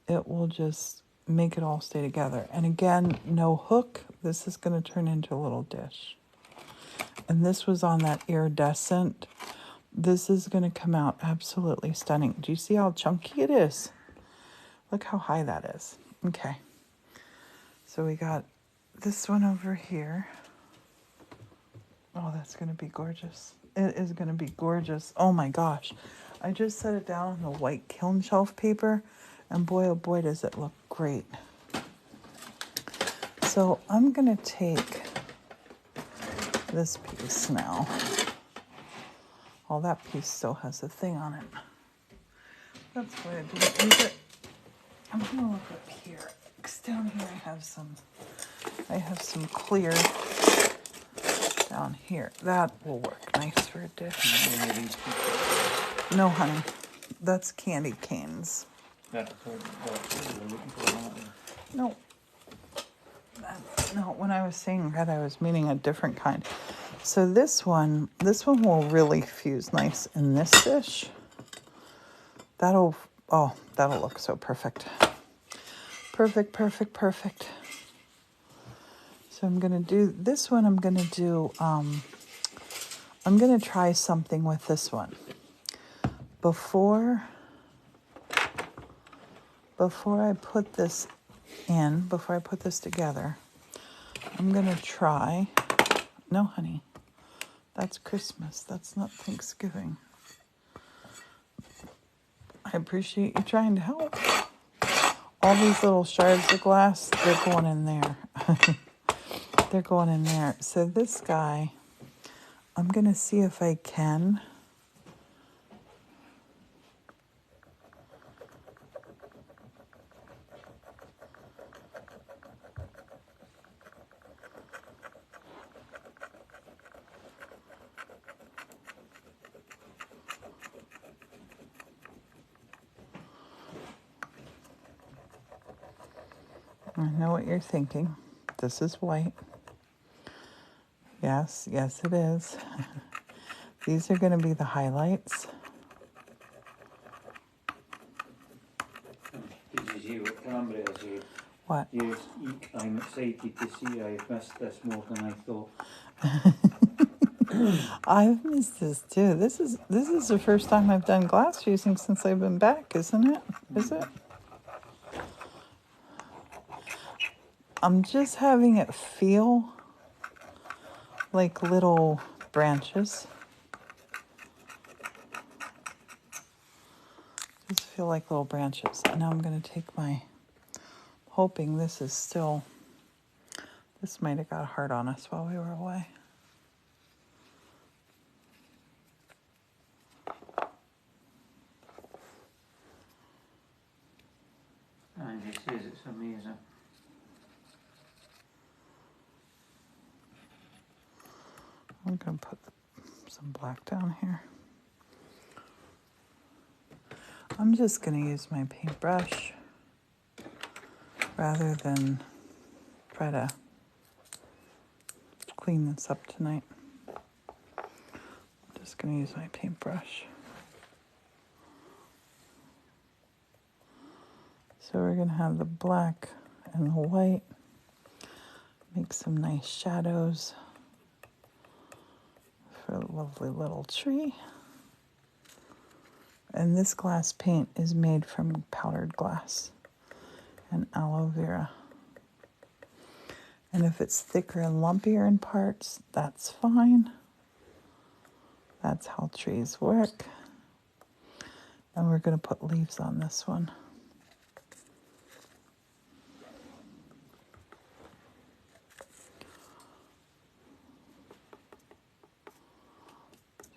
It will just make it all stay together. And again, no hook. This is going to turn into a little dish. And this was on that iridescent. This is going to come out absolutely stunning. Do you see how chunky it is? Look how high that is. Okay. So we got this one over here. Oh, that's going to be gorgeous. It is going to be gorgeous. Oh my gosh. I just set it down on the white kiln shelf paper. And boy, oh boy, does it look great. So I'm going to take this piece now. Oh, that piece still has a thing on it. That's why I didn't use it. I'm going to look up here. Because down here I have some clear down here. That will work nice for a dish. No, honey. That's candy canes. That's what we're looking for, aren't we? No. No, when I was saying red, I was meaning a different kind. So this one will really fuse nice in this dish. That'll look so perfect. Perfect, perfect, perfect. So I'm gonna do this one. I'm gonna try something with this one. Before I put this in, before I put this together, I'm gonna try, no honey, that's Christmas, that's not Thanksgiving. I appreciate you trying to help. All these little shards of glass, they're going in there. They're going in there. So this guy, I'm gonna see if I can. I know what you're thinking. This is white. Yes, yes it is. These are going to be the highlights. Did you see what Cambria said? What? Yes, I'm excited to see I've missed this more than I thought. I've missed this too. This is the first time I've done glass fusing since I've been back, isn't it? Is it? I'm just having it feel like little branches. Just feel like little branches. Now I'm going to take my, hoping this is still, this might have got hard on us while we were away. And he says it's amazing. I'm going to put some black down here. I'm just going to use my paintbrush rather than try to clean this up tonight. I'm just going to use my paintbrush. So we're going to have the black and the white. Make some nice shadows for a lovely little tree. And this glass paint is made from powdered glass and aloe vera. And if it's thicker and lumpier in parts, that's fine. That's how trees work. And we're going to put leaves on this one.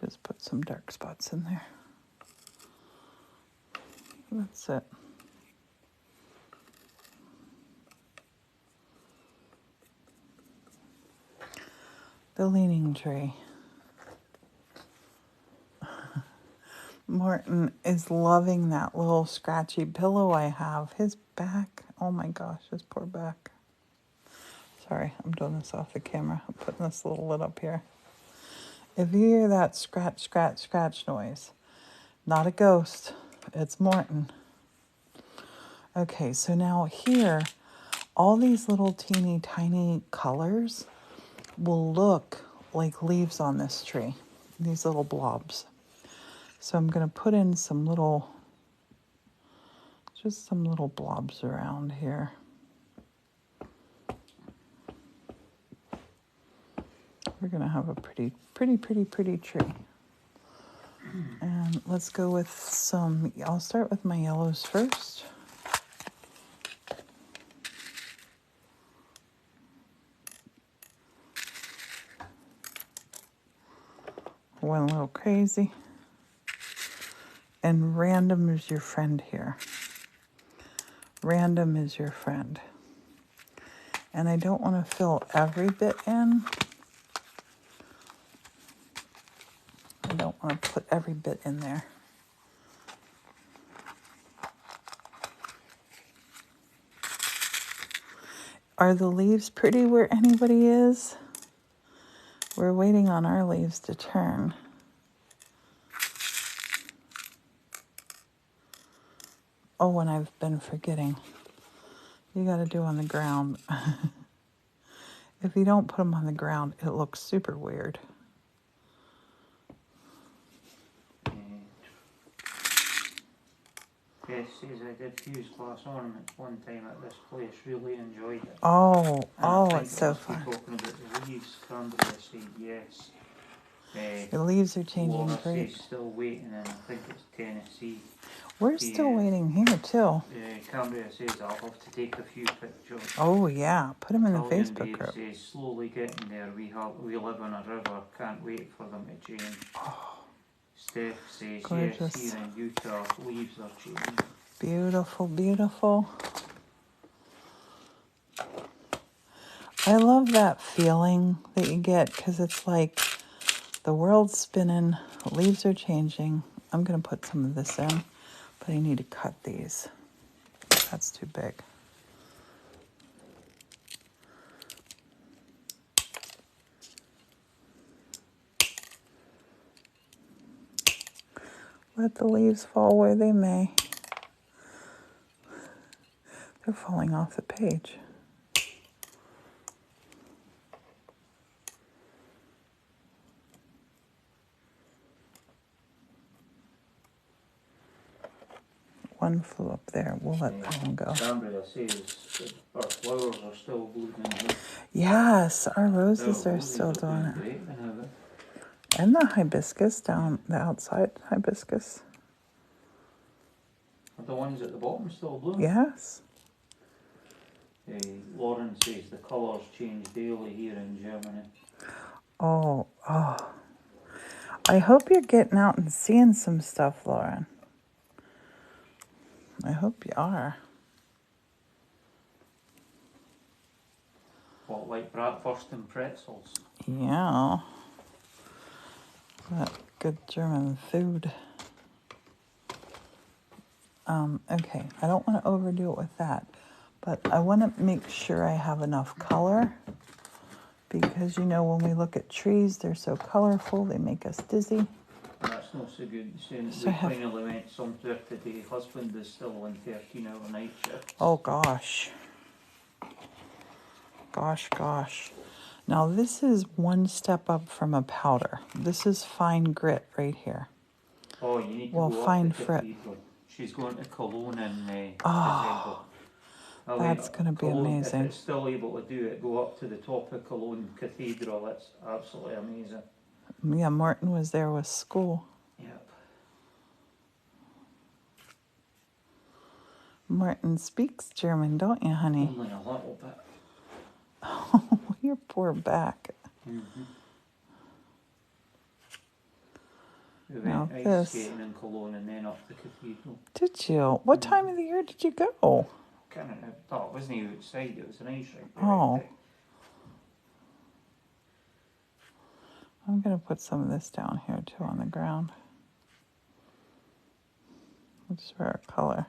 Just put some dark spots in there. That's it. The leaning tree. Morton is loving that little scratchy pillow I have. His back, oh my gosh, his poor back. Sorry, I'm doing this off the camera. I'm putting this little lid up here. If you hear that scratch, scratch, scratch noise, not a ghost, it's Morton. Okay, so now here, all these little teeny tiny colors will look like leaves on this tree, these little blobs. So I'm going to put in some little, just some little blobs around here. We're going to have a pretty tree. And let's go with some, I'll start with my yellows first. Went a little crazy. And random is your friend here. Random is your friend. And I don't want to fill every bit in. I don't want to put every bit in there. Are the leaves pretty where anybody is? We're waiting on our leaves to turn. Oh, and I've been forgetting. You got to do on the ground. If you don't put them on the ground, it looks super weird. Yes, says I did fuse glass ornaments one time at this place. Really enjoyed it. Oh, And I think it's it so must be fun. talking about the leaves. Cambria said yes. The leaves are changing Laura great. says still waiting, and I think it's Tennessee. We're still waiting here too. Cambria says I'll have to take a few pictures. Oh yeah, put them in the Italian Facebook Babe group. says slowly getting there. We live on a river. Can't wait for them to change. Steph says Gorgeous. yes. Here in Utah, leaves are changing. Beautiful, beautiful. I love that feeling that you get because it's like the world's spinning, leaves are changing. I'm going to put some of this in, but I need to cut these. That's too big. Let the leaves fall where they may. They're falling off the page. One flew up there. We'll let that one go. Cambria says our flowers are still blooming. Yes, our roses are still doing it. Great, And the hibiscus down the outside hibiscus. Are the ones at the bottom still blooming? Yes. Lauren says the colours change daily here in Germany. Oh. I hope you're getting out and seeing some stuff, Lauren. I hope you are. What, like bratwurst and pretzels? Yeah. That good German food. Okay, I don't want to overdo it with that, but I want to make sure I have enough color because, you know, when we look at trees, they're so colorful, they make us dizzy. That's not so good. Saying So we finally went somewhere today. Husband is still on 13-hour night shifts. Oh, gosh. Gosh. Now, this is one step up from a powder. This is fine grit right here. Oh, you need to go fine up the frit. cathedral. She's going to Cologne in Oh, December. that's going to be Cologne, amazing. If it's still able to do it, go up to the top of Cologne Cathedral. It's absolutely amazing. Yeah, Martin was there with school. Yep. Martin speaks German, don't you, honey? Only a little bit. Oh, your poor back. Mm-hmm. We Now went ice this. skating in Cologne and then up the cathedral. Did you? What time of the year did you go? Kind of thought it wasn't even outside, it was an ice rink. Oh. Right. I'm going to put some of this down here, too, on the ground. Just for our color.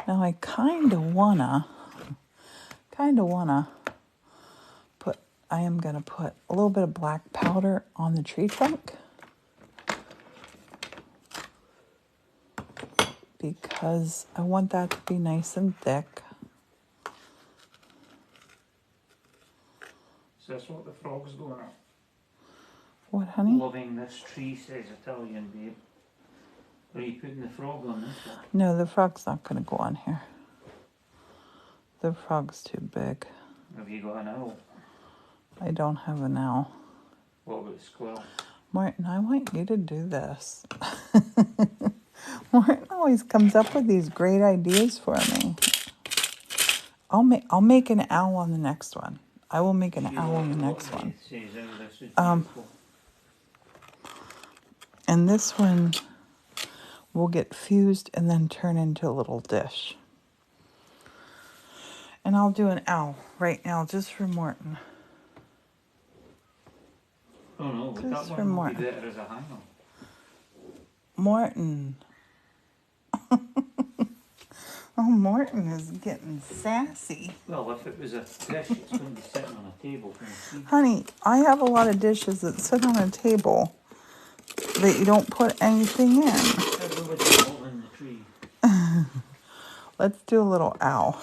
Now I kind of wanna put, I am gonna put a little bit of black powder on the tree trunk because I want that to be nice and thick. Is this what the frog's going at? What, honey? Loving this tree, says Italian Babe. Are you putting the frog on this one? No, the frog's not gonna go on here. The frog's too big. Have you got an owl? I don't have an owl. What about the squirrel? Martin, I want you to do this. Martin always comes up with these great ideas for me. I'll make an owl on the next one. I will make an owl on the next one. And this one will get fused and then turn into a little dish. And I'll do an owl right now just for Morton. Oh no, Just that for one would be Morton. better as a hanger. Morton. Oh, Morton is getting sassy. Well, if it was a dish, it's going to be sitting on a table. Can you see? Honey, I have a lot of dishes that sit on a table that you don't put anything in. Everybody's all in the tree. Let's do a little owl.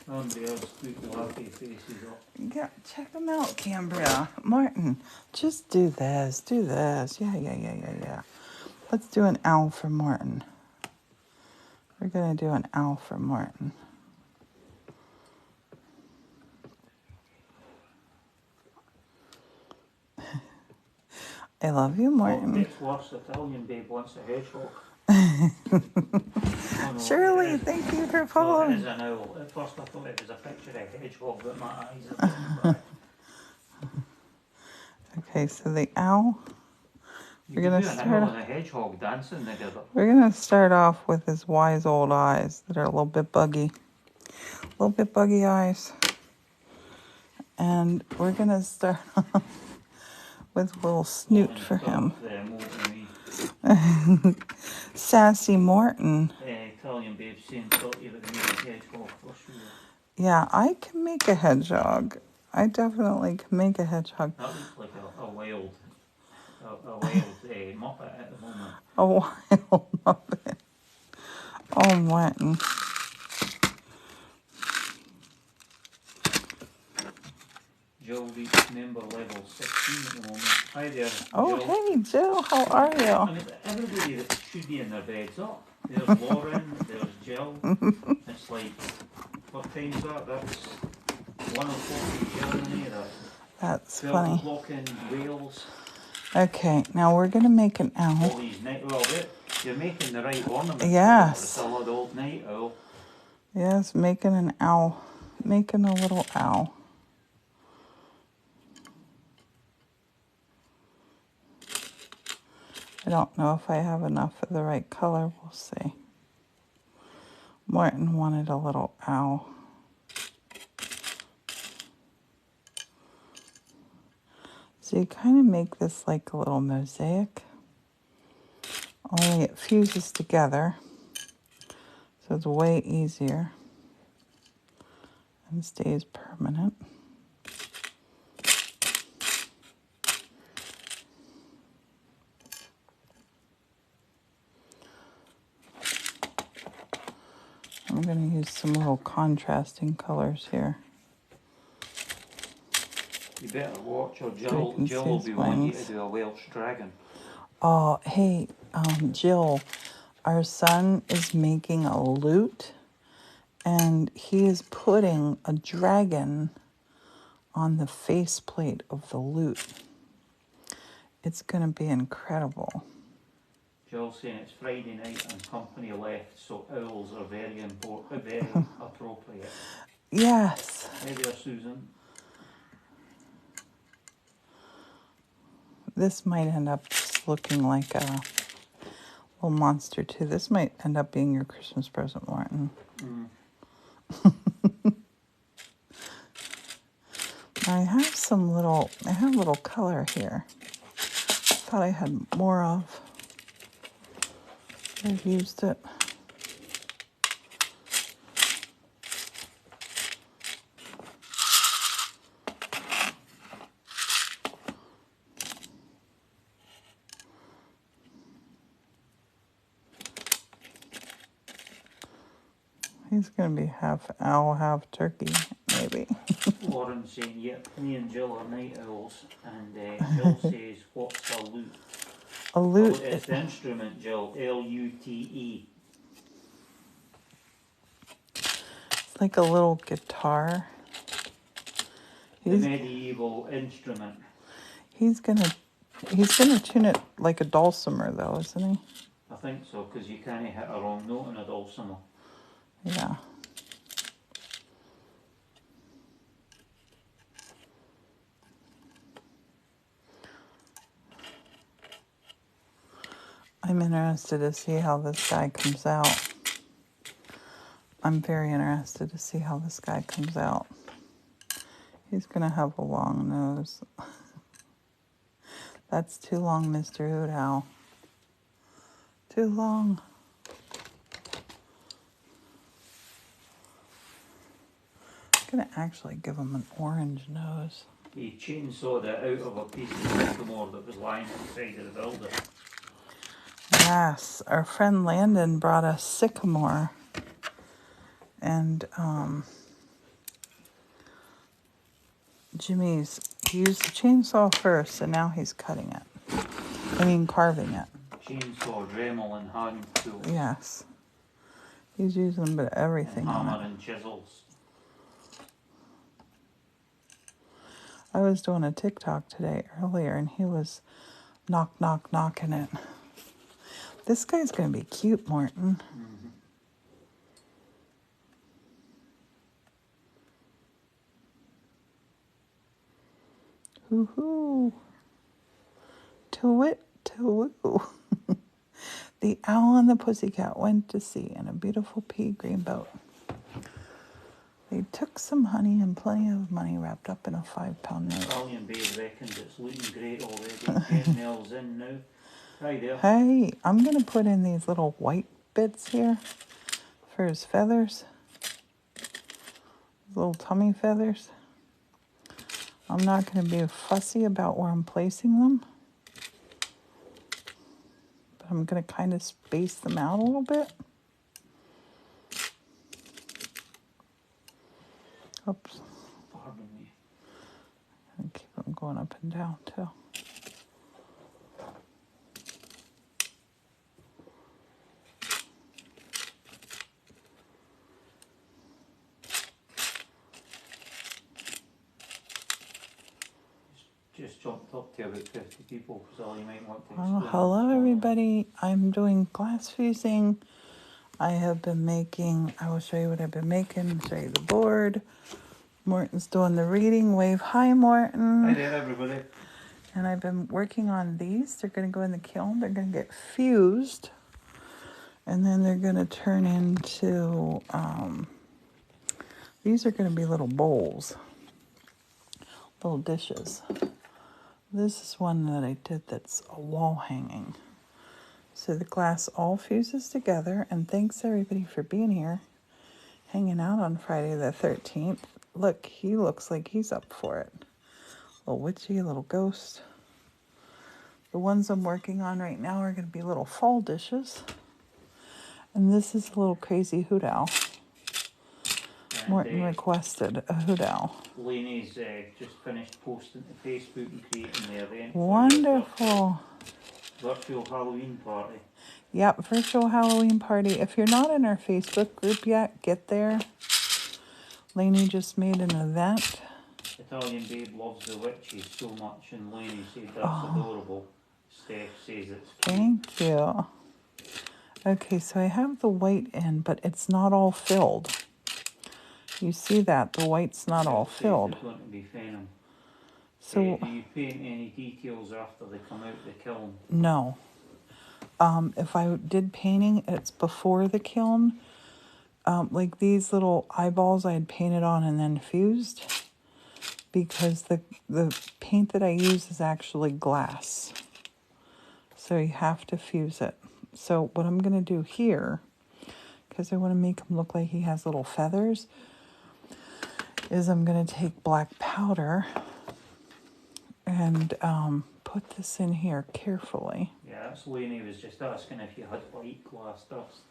Andrea's put the laughy faces up. Yeah, check them out, Cambria. Martin, just do this, do this. Yeah. Let's do an owl for Martin. We're going to do an owl for Martin. I love you, Oh, it Martin. gets worse. Italian babe wants a hedgehog. Oh, no, Shirley, it is. thank you for No, it following. is an owl. At first I thought it was a picture of a hedgehog, but my eyes are getting back. Okay, so the owl. You We're could gonna do an start. owl and a hedgehog dancing together. We're gonna start off with his wise old eyes that are a little bit buggy eyes, and we're gonna start off with a little snoot for him. Sassy Morton. Italian babe saying thought you would make a hedgehog for sure. Yeah, I can make a hedgehog. I definitely can make a hedgehog. That looks like a wild muppet at the moment. A wild muppet. Oh, Martin. Jill reached member level 16 at the moment. Hi there, Oh, Jill. hey, Jill. How are I you? mean, everybody that should be in their beds up. There's Lauren, there's Jill. It's like, what time's that? That's 1 o'clock in Germany, that's That's 12 funny. o'clock in Wales. Okay, now we're going to make an All owl. these you're making the right ornament. Yes. For the solid old night owl. Yes, making an owl. Making a little owl. I don't know if I have enough of the right color. We'll see. Martin wanted a little owl. So you kind of make this like a little mosaic. Only it fuses together. So it's way easier. And stays permanent. I'm going to use some little contrasting colors here. You better watch, or Jill will be wanting you to do a Welsh dragon. Oh, hey, Jill, our son is making a lute, and he is putting a dragon on the faceplate of the lute. It's going to be incredible. Jill's saying it's Friday night and company left, so owls are very important, very appropriate. Yes. Hey there, Susan. This might end up just looking like a little monster, too. This might end up being your Christmas present, Martin. I have little color here. Thought I had more of. I've used it. He's going to be half owl, half turkey, maybe. Lauren saying, yep, me and Jill are night owls. And Jill says, what's a lute? A lute. It's the instrument, Jill. L-U-T-E. It's like a little guitar. The medieval instrument. He's gonna tune it like a dulcimer, though, isn't he? I think so, because you can't hit a wrong note in a dulcimer. Yeah. I'm interested to see how this guy comes out. I'm very interested to see how this guy comes out. He's going to have a long nose. That's too long, Mr. Hoot Owl. Too long. gonna actually give him an orange nose. He chainsawed it out of a piece of sycamore that was lying outside of the building. Yes, our friend Landon brought us sycamore, and Jimmy's he used the chainsaw first, and now he's cutting it. I mean, carving it. Chainsaw, Dremel, and hand tools. Yes, he's using a bit of everything And hammer on it. and chisels. I was doing a TikTok today earlier, and he was knocking it. This guy's gonna be cute, Morton. Mm-hmm. Hoo-hoo. To-wit, to-woo. The owl and the pussycat went to sea in a beautiful pea green boat. They took some honey and plenty of money wrapped up in a 5-pound note. Italian Babe reckons it's looking great already. 10 mils in now. Hi there. Hey, I'm going to put in these little white bits here for his feathers. Little tummy feathers. I'm not going to be fussy about where I'm placing them. But I'm going to kind of space them out a little bit. Oops. Pardon me. And keep them going up and down too. Just jumped up to about 50 people, so you might want to Well, explain hello what's going on. everybody. I'm doing glass fusing. I have been making, I will show you what I've been making, show you the board. Morton's doing the reading. Wave hi, Morton. Hi there, everybody. And I've been working on these. They're going to go in the kiln. They're going to get fused. And then they're going to turn into, these are going to be little bowls, little dishes. This is one that I did that's a wall hanging. So the glass all fuses together. And thanks everybody for being here, hanging out on Friday the 13th. Look, he looks like he's up for it. Little witchy, little ghost. The ones I'm working on right now are going to be little fall dishes. And this is a little crazy hoot owl. Morton requested a hoot owl. Lainey's just finished posting to Facebook and creating the event. Wonderful. Virtual Halloween party. Yep, virtual Halloween party. If you're not in our Facebook group yet, get there. Lainey just made an event. Italian Babe loves the witches so much, and Lainey said that's adorable. Steph says it's cute. Thank you. Okay, so I have the white in, but it's not all filled. You see that? The white's not all filled. It's going to be phenom. So do you paint any details after they come out the kiln? no. If I did painting, it's before the kiln. Like these little eyeballs I had painted on and then fused. Because the paint that I use is actually glass. So you have to fuse it. So what I'm going to do here, because I want to make him look like he has little feathers, is I'm going to take black powder and put this in here carefully. Yeah, that's Lainey was just asking if you had white glass dust.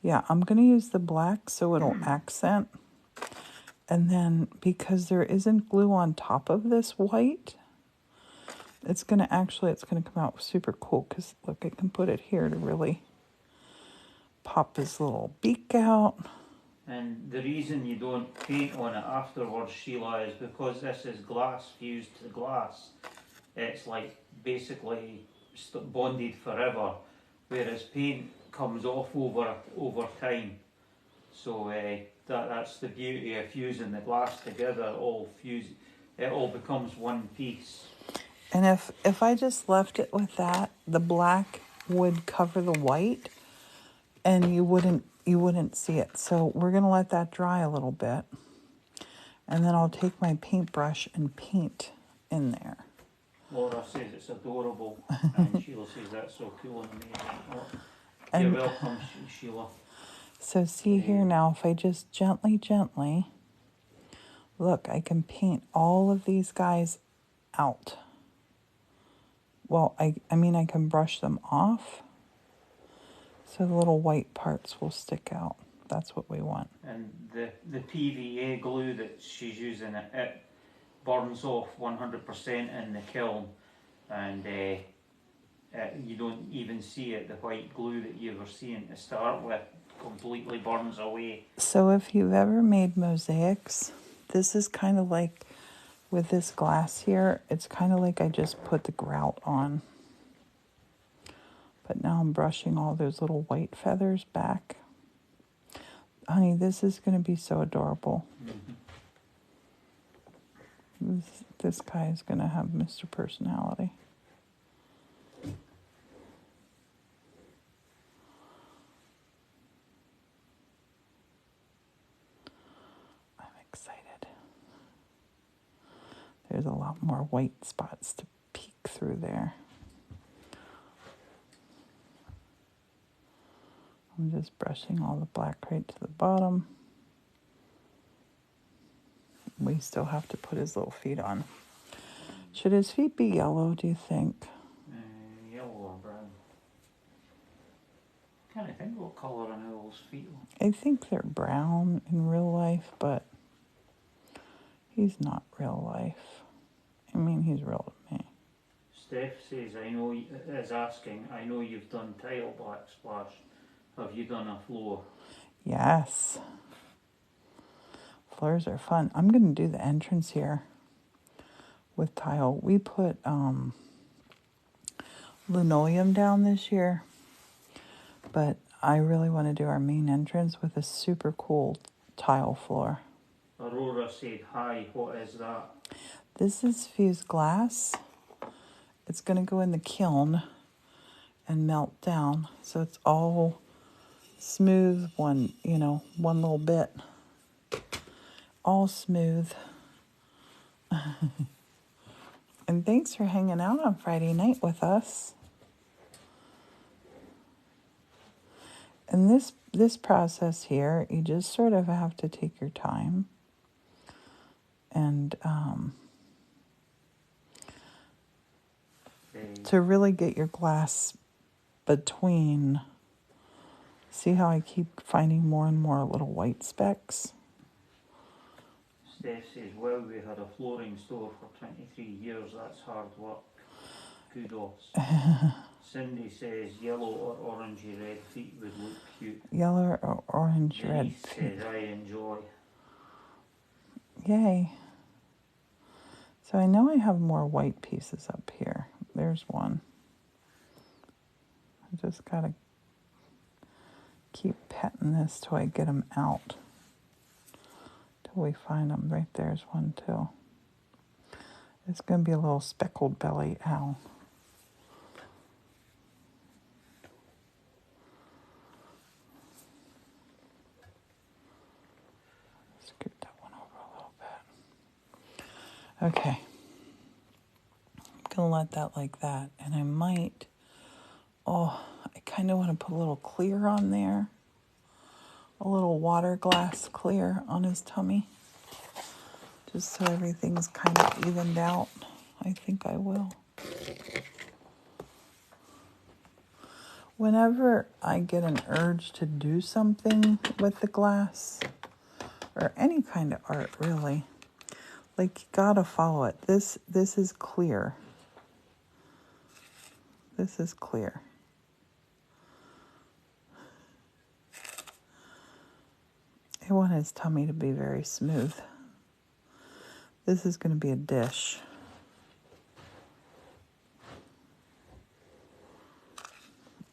Yeah, I'm going to use the black so it'll accent. And then because there isn't glue on top of this white, it's going to come out super cool. Because look, I can put it here to really pop his little beak out. And the reason you don't paint on it afterwards, Sheila, is because this is glass fused to glass. It's like basically bonded forever, whereas paint comes off over time. So that's the beauty of fusing the glass together. It all becomes one piece. And if I just left it with that, the black would cover the white, and you wouldn't see it. So we're gonna let that dry a little bit, and then I'll take my paintbrush and paint in there. Laura says it's adorable, and Sheila says that's so cool and amazing. Oh, you're welcome, Sheila. So see here now, if I just gently, Look, I can paint all of these guys out. Well, I mean, I can brush them off so the little white parts will stick out. That's what we want. And the PVA glue that she's using, it burns off 100% in the kiln, and you don't even see it. The white glue that you were seeing to start with completely burns away. So if you've ever made mosaics, this is kind of like with this glass here, it's kind of like I just put the grout on. But now I'm brushing all those little white feathers back. Honey, this is going to be so adorable. This guy is going to have Mr. Personality. I'm excited. There's a lot more white spots to peek through there. I'm just brushing all the black right to the bottom. We still have to put his little feet on. Should his feet be yellow, do you think? Yellow or brown. Can't I think what colour an owl's feet are. I think they're brown in real life, but he's not real life. I mean, he's real to me. Steph says, is asking, I know you've done tile backsplash. Have you done a floor? Yes. Floors are fun. I'm going to do the entrance here with tile. We put linoleum down this year, but I really want to do our main entrance with a super cool tile floor. Aurora said, hi, what is that? This is fused glass. It's going to go in the kiln and melt down, so it's all smooth, one little bit. All smooth. And thanks for hanging out on Friday night with us. And this process here, you just sort of have to take your time and to really get your glass between. See how I keep finding more and more little white specks? Steph says, well, we had a flooring store for 23 years. That's hard work. Kudos. Cindy says, yellow or orangey red feet would look cute. Yellow or orange Denise red feet. says, I enjoy. Yay. So I know I have more white pieces up here. There's one. I just got to keep petting this till I get them out. Till we find them. Right there's one too. It's going to be a little speckled belly owl. Scoot that one over a little bit. Okay. I'm going to let that like that. And I might, I kind of want to put a little clear on there. A little water glass clear on his tummy. Just so everything's kind of evened out. I think I will. Whenever I get an urge to do something with the glass, or any kind of art really, like you gotta follow it. This is clear. This is clear. I want his tummy to be very smooth. This is going to be a dish.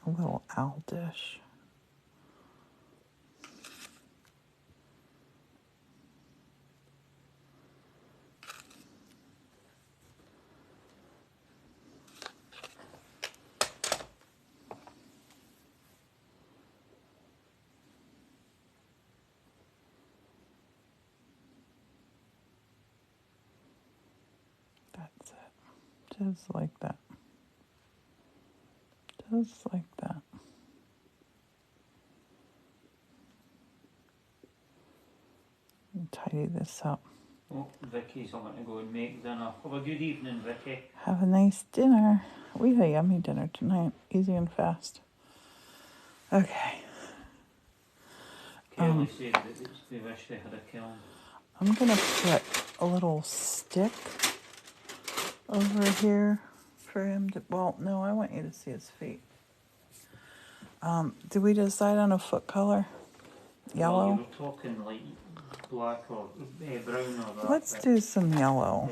A little owl dish. That's it. Just like that. Just like that. And tidy this up. Oh, Vicky's going to go and make dinner. Have a good evening, Vicky. Have a nice dinner. We had a yummy dinner tonight. Easy and fast. Okay. Kelly said that they wish they had a kiln. I'm going to put a little stick over here for him to... Well, no, I want you to see his feet. Did we decide on a foot color? Yellow? Well, you were talking like black or brown or that. Let's do some yellow.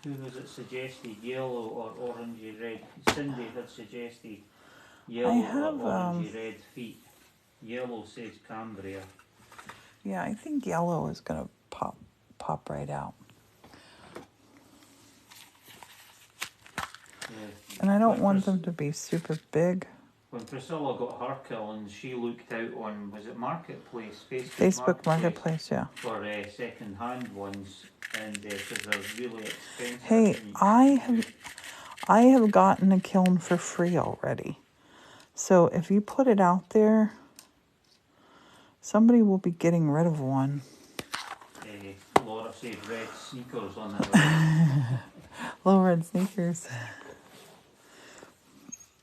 Who was it suggested, yellow or orangey red? Cindy had suggested yellow have, or orangey red feet. Yellow says Cambria. Yeah, I think yellow is going to pop right out. Yeah. And I don't want them to be super big. When Priscilla got her kiln, she looked out on, was it Marketplace? Facebook Marketplace, yeah. For second-hand ones, and because they're really expensive. Hey, I have gotten a kiln for free already. So if you put it out there, somebody will be getting rid of one. Laura said red sneakers on the right. Little red sneakers.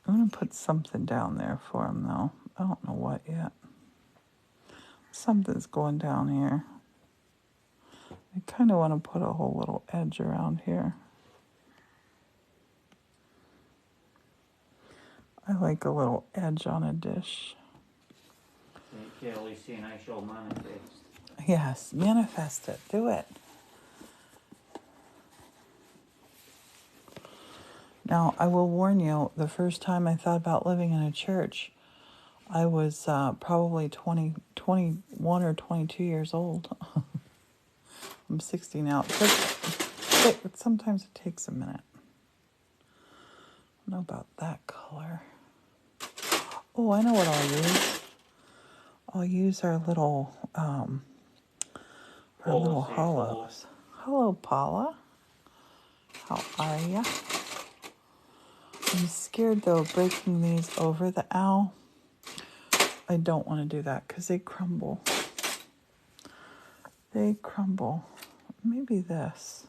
I'm going to put something down there for him, though. I don't know what yet. Something's going down here. I kind of want to put a whole little edge around here. I like a little edge on a dish. Kelly's saying I shall manifest. Yes, manifest it. Do it. Now, I will warn you, the first time I thought about living in a church, I was probably 21 or 22 years old. I'm 60 now. But sometimes it takes a minute. I don't know about that color. Oh, I know what I'll use. I'll use our little hollows. Hello, Paula. How are ya? I'm scared, though, of breaking these over the owl. I don't want to do that because they crumble. They crumble. Maybe this.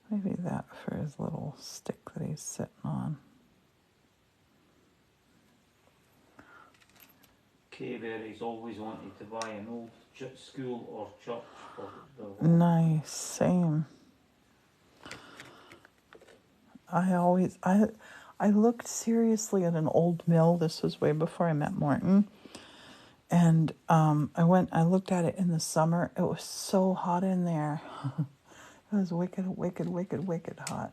Maybe that for his little stick that he's sitting on. K-Berry's always wanted to buy an old school or church for the... Nice, same. I looked seriously at an old mill. This was way before I met Morton. And I looked at it in the summer. It was so hot in there. It was wicked, wicked, wicked, wicked hot.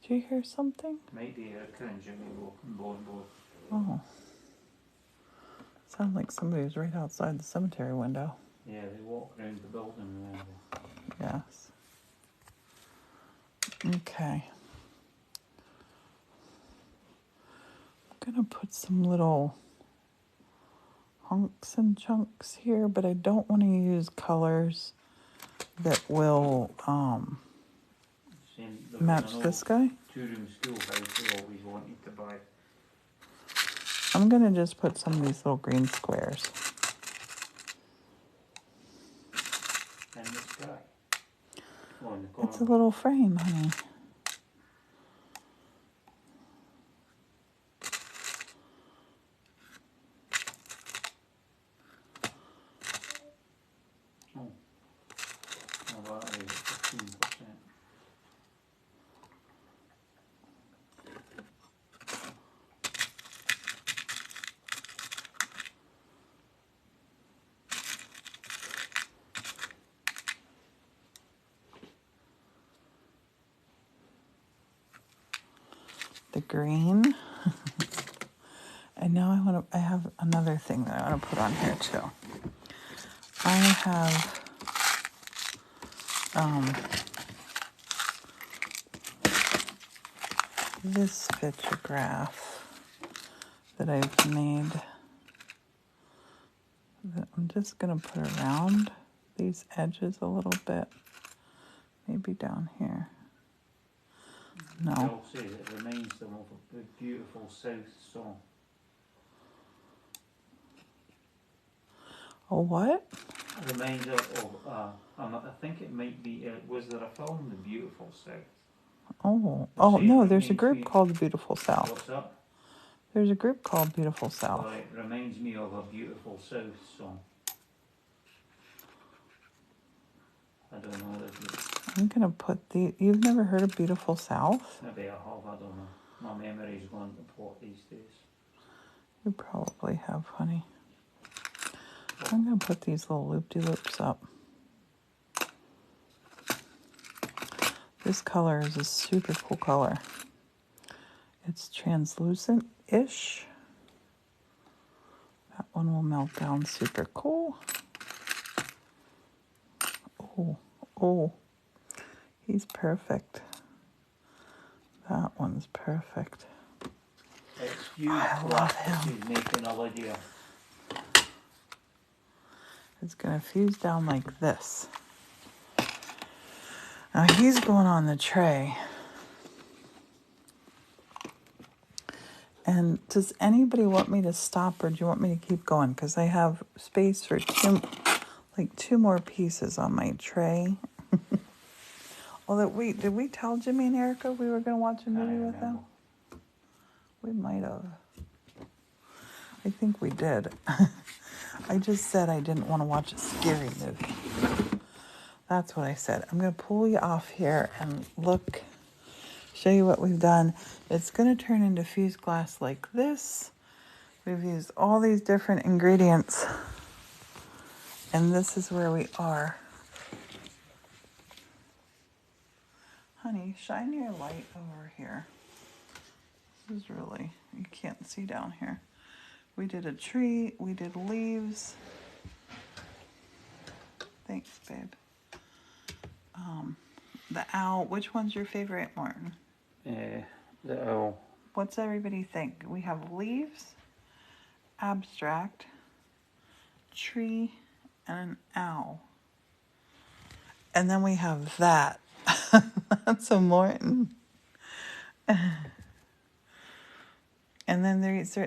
Did you hear something? Might be Erica and Jimmy walking both. Oh. Sounded like somebody was right outside the cemetery window. Yeah, they walk around the building. Yes. Okay. I'm going to put some little hunks and chunks here, but I don't want to use colors that will match this guy. Two-room schoolhouse they always wanted to buy. I'm going to just put some of these little green squares. And this guy. Oh, in the corner. It's a little frame, honey. Oh. Oh, that is 15%. The green. And now I have another thing that I want to put on here too. I have this pictograph that I've made that I'm just going to put around these edges a little bit. Maybe down here. No. Bill says it reminds them of a beautiful South song. A what? A reminder of, I think it might be, was there a film, The Beautiful South? Oh no, there's a group called The Beautiful South. What's that? There's a group called Beautiful South. Well, it reminds me of a Beautiful South song. I don't know if I'm gonna put you've never heard of Beautiful South? maybe I have, I don't know. My memory's going to pot these days. You probably have, honey. I'm gonna put these little loop-de-loops up. This color is a super cool color. It's translucent-ish. That one will melt down super cool. Oh, he's perfect. That one's perfect. It's fused I love glass him. she's making a Lydia. It's gonna fuse down like this. Now he's going on the tray. And does anybody want me to stop or do you want me to keep going? Because I have space for two more pieces on my tray. Although, wait, did we tell Jimmy and Erica we were going to watch a movie with them? We might have. I think we did. I just said I didn't want to watch a scary movie. That's what I said. I'm going to pull you off here and look, show you what we've done. It's going to turn into fused glass like this. We've used all these different ingredients. And this is where we are. Honey, shine your light over here. This is really, you can't see down here. We did a tree, we did leaves. Thanks, babe. The owl, which one's your favorite, Martin? The owl. What's everybody think? We have leaves, abstract, tree, and an owl. And then we have that. That's a Morton. And then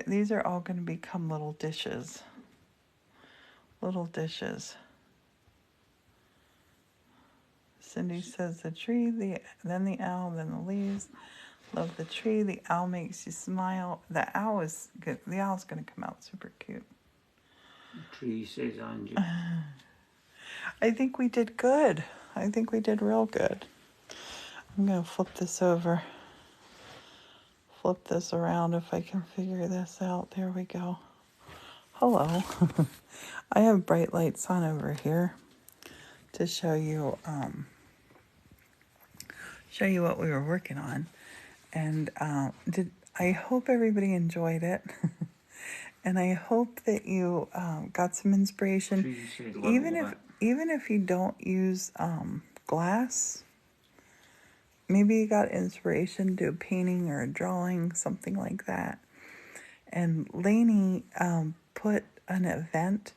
these are all going to become little dishes. Little dishes. Cindy says the tree, then the owl, then the leaves. Love the tree. The owl makes you smile. The owl is good. The owl's going to come out super cute. The tree says Angie. I think we did good. I think we did real good. I'm going to flip this over. Flip this around if I can figure this out. There we go. Hello. I have bright lights on over here to show you what we were working on. And I hope everybody enjoyed it. And I hope that you got some inspiration. Even if you don't use glass, maybe you got inspiration to do a painting or a drawing, something like that. And Lainey put an event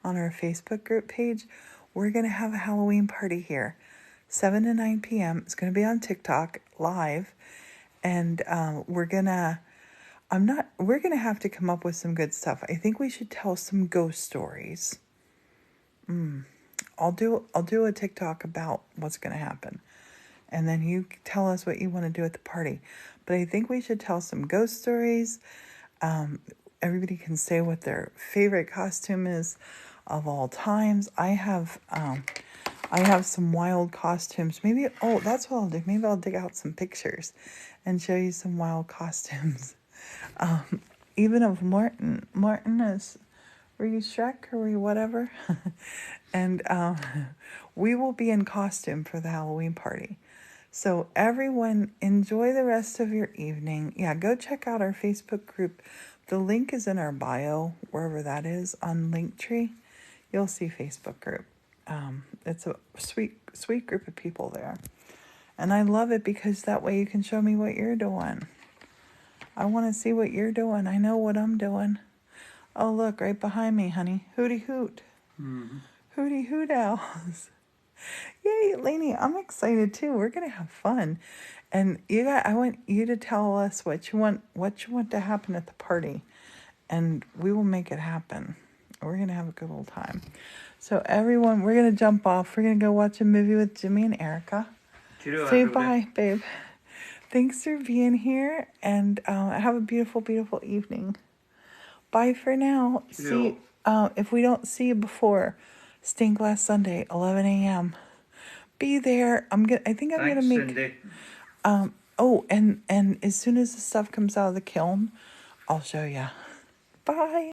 on our Facebook group page. We're going to have a Halloween party here, 7 to 9 p.m. It's going to be on TikTok live. And we're going to have to come up with some good stuff. I think we should tell some ghost stories. I'll do a TikTok about what's going to happen. And then you tell us what you want to do at the party. But I think we should tell some ghost stories. Everybody can say what their favorite costume is of all times. I have some wild costumes. That's what I'll do. Maybe I'll dig out some pictures and show you some wild costumes. Even of Martin. Martin were you Shrek or were you whatever? And we will be in costume for the Halloween party. So everyone, enjoy the rest of your evening. Yeah, go check out our Facebook group. The link is in our bio, wherever that is, on Linktree. You'll see Facebook group. It's a sweet group of people there. And I love it because that way you can show me what you're doing. I want to see what you're doing. I know what I'm doing. Oh, look, right behind me, honey. Hooty hoot. Mm-hmm. Hooty hoot owls. Yay, Lainey, I'm excited too. We're gonna have fun. And I want you to tell us what you want to happen at the party. And we will make it happen. We're gonna have a good old time. So everyone, we're gonna jump off. We're gonna go watch a movie with Jimmy and Erica. Cheerio, Say everybody. bye, babe. Thanks for being here, and have a beautiful, beautiful evening. Bye for now. Cheerio. See, if we don't see you before, Stained Glass Sunday, 11 a.m. Be there. I think I'm gonna Thanks, make. Cindy. Oh, and as soon as the stuff comes out of the kiln, I'll show you. Bye.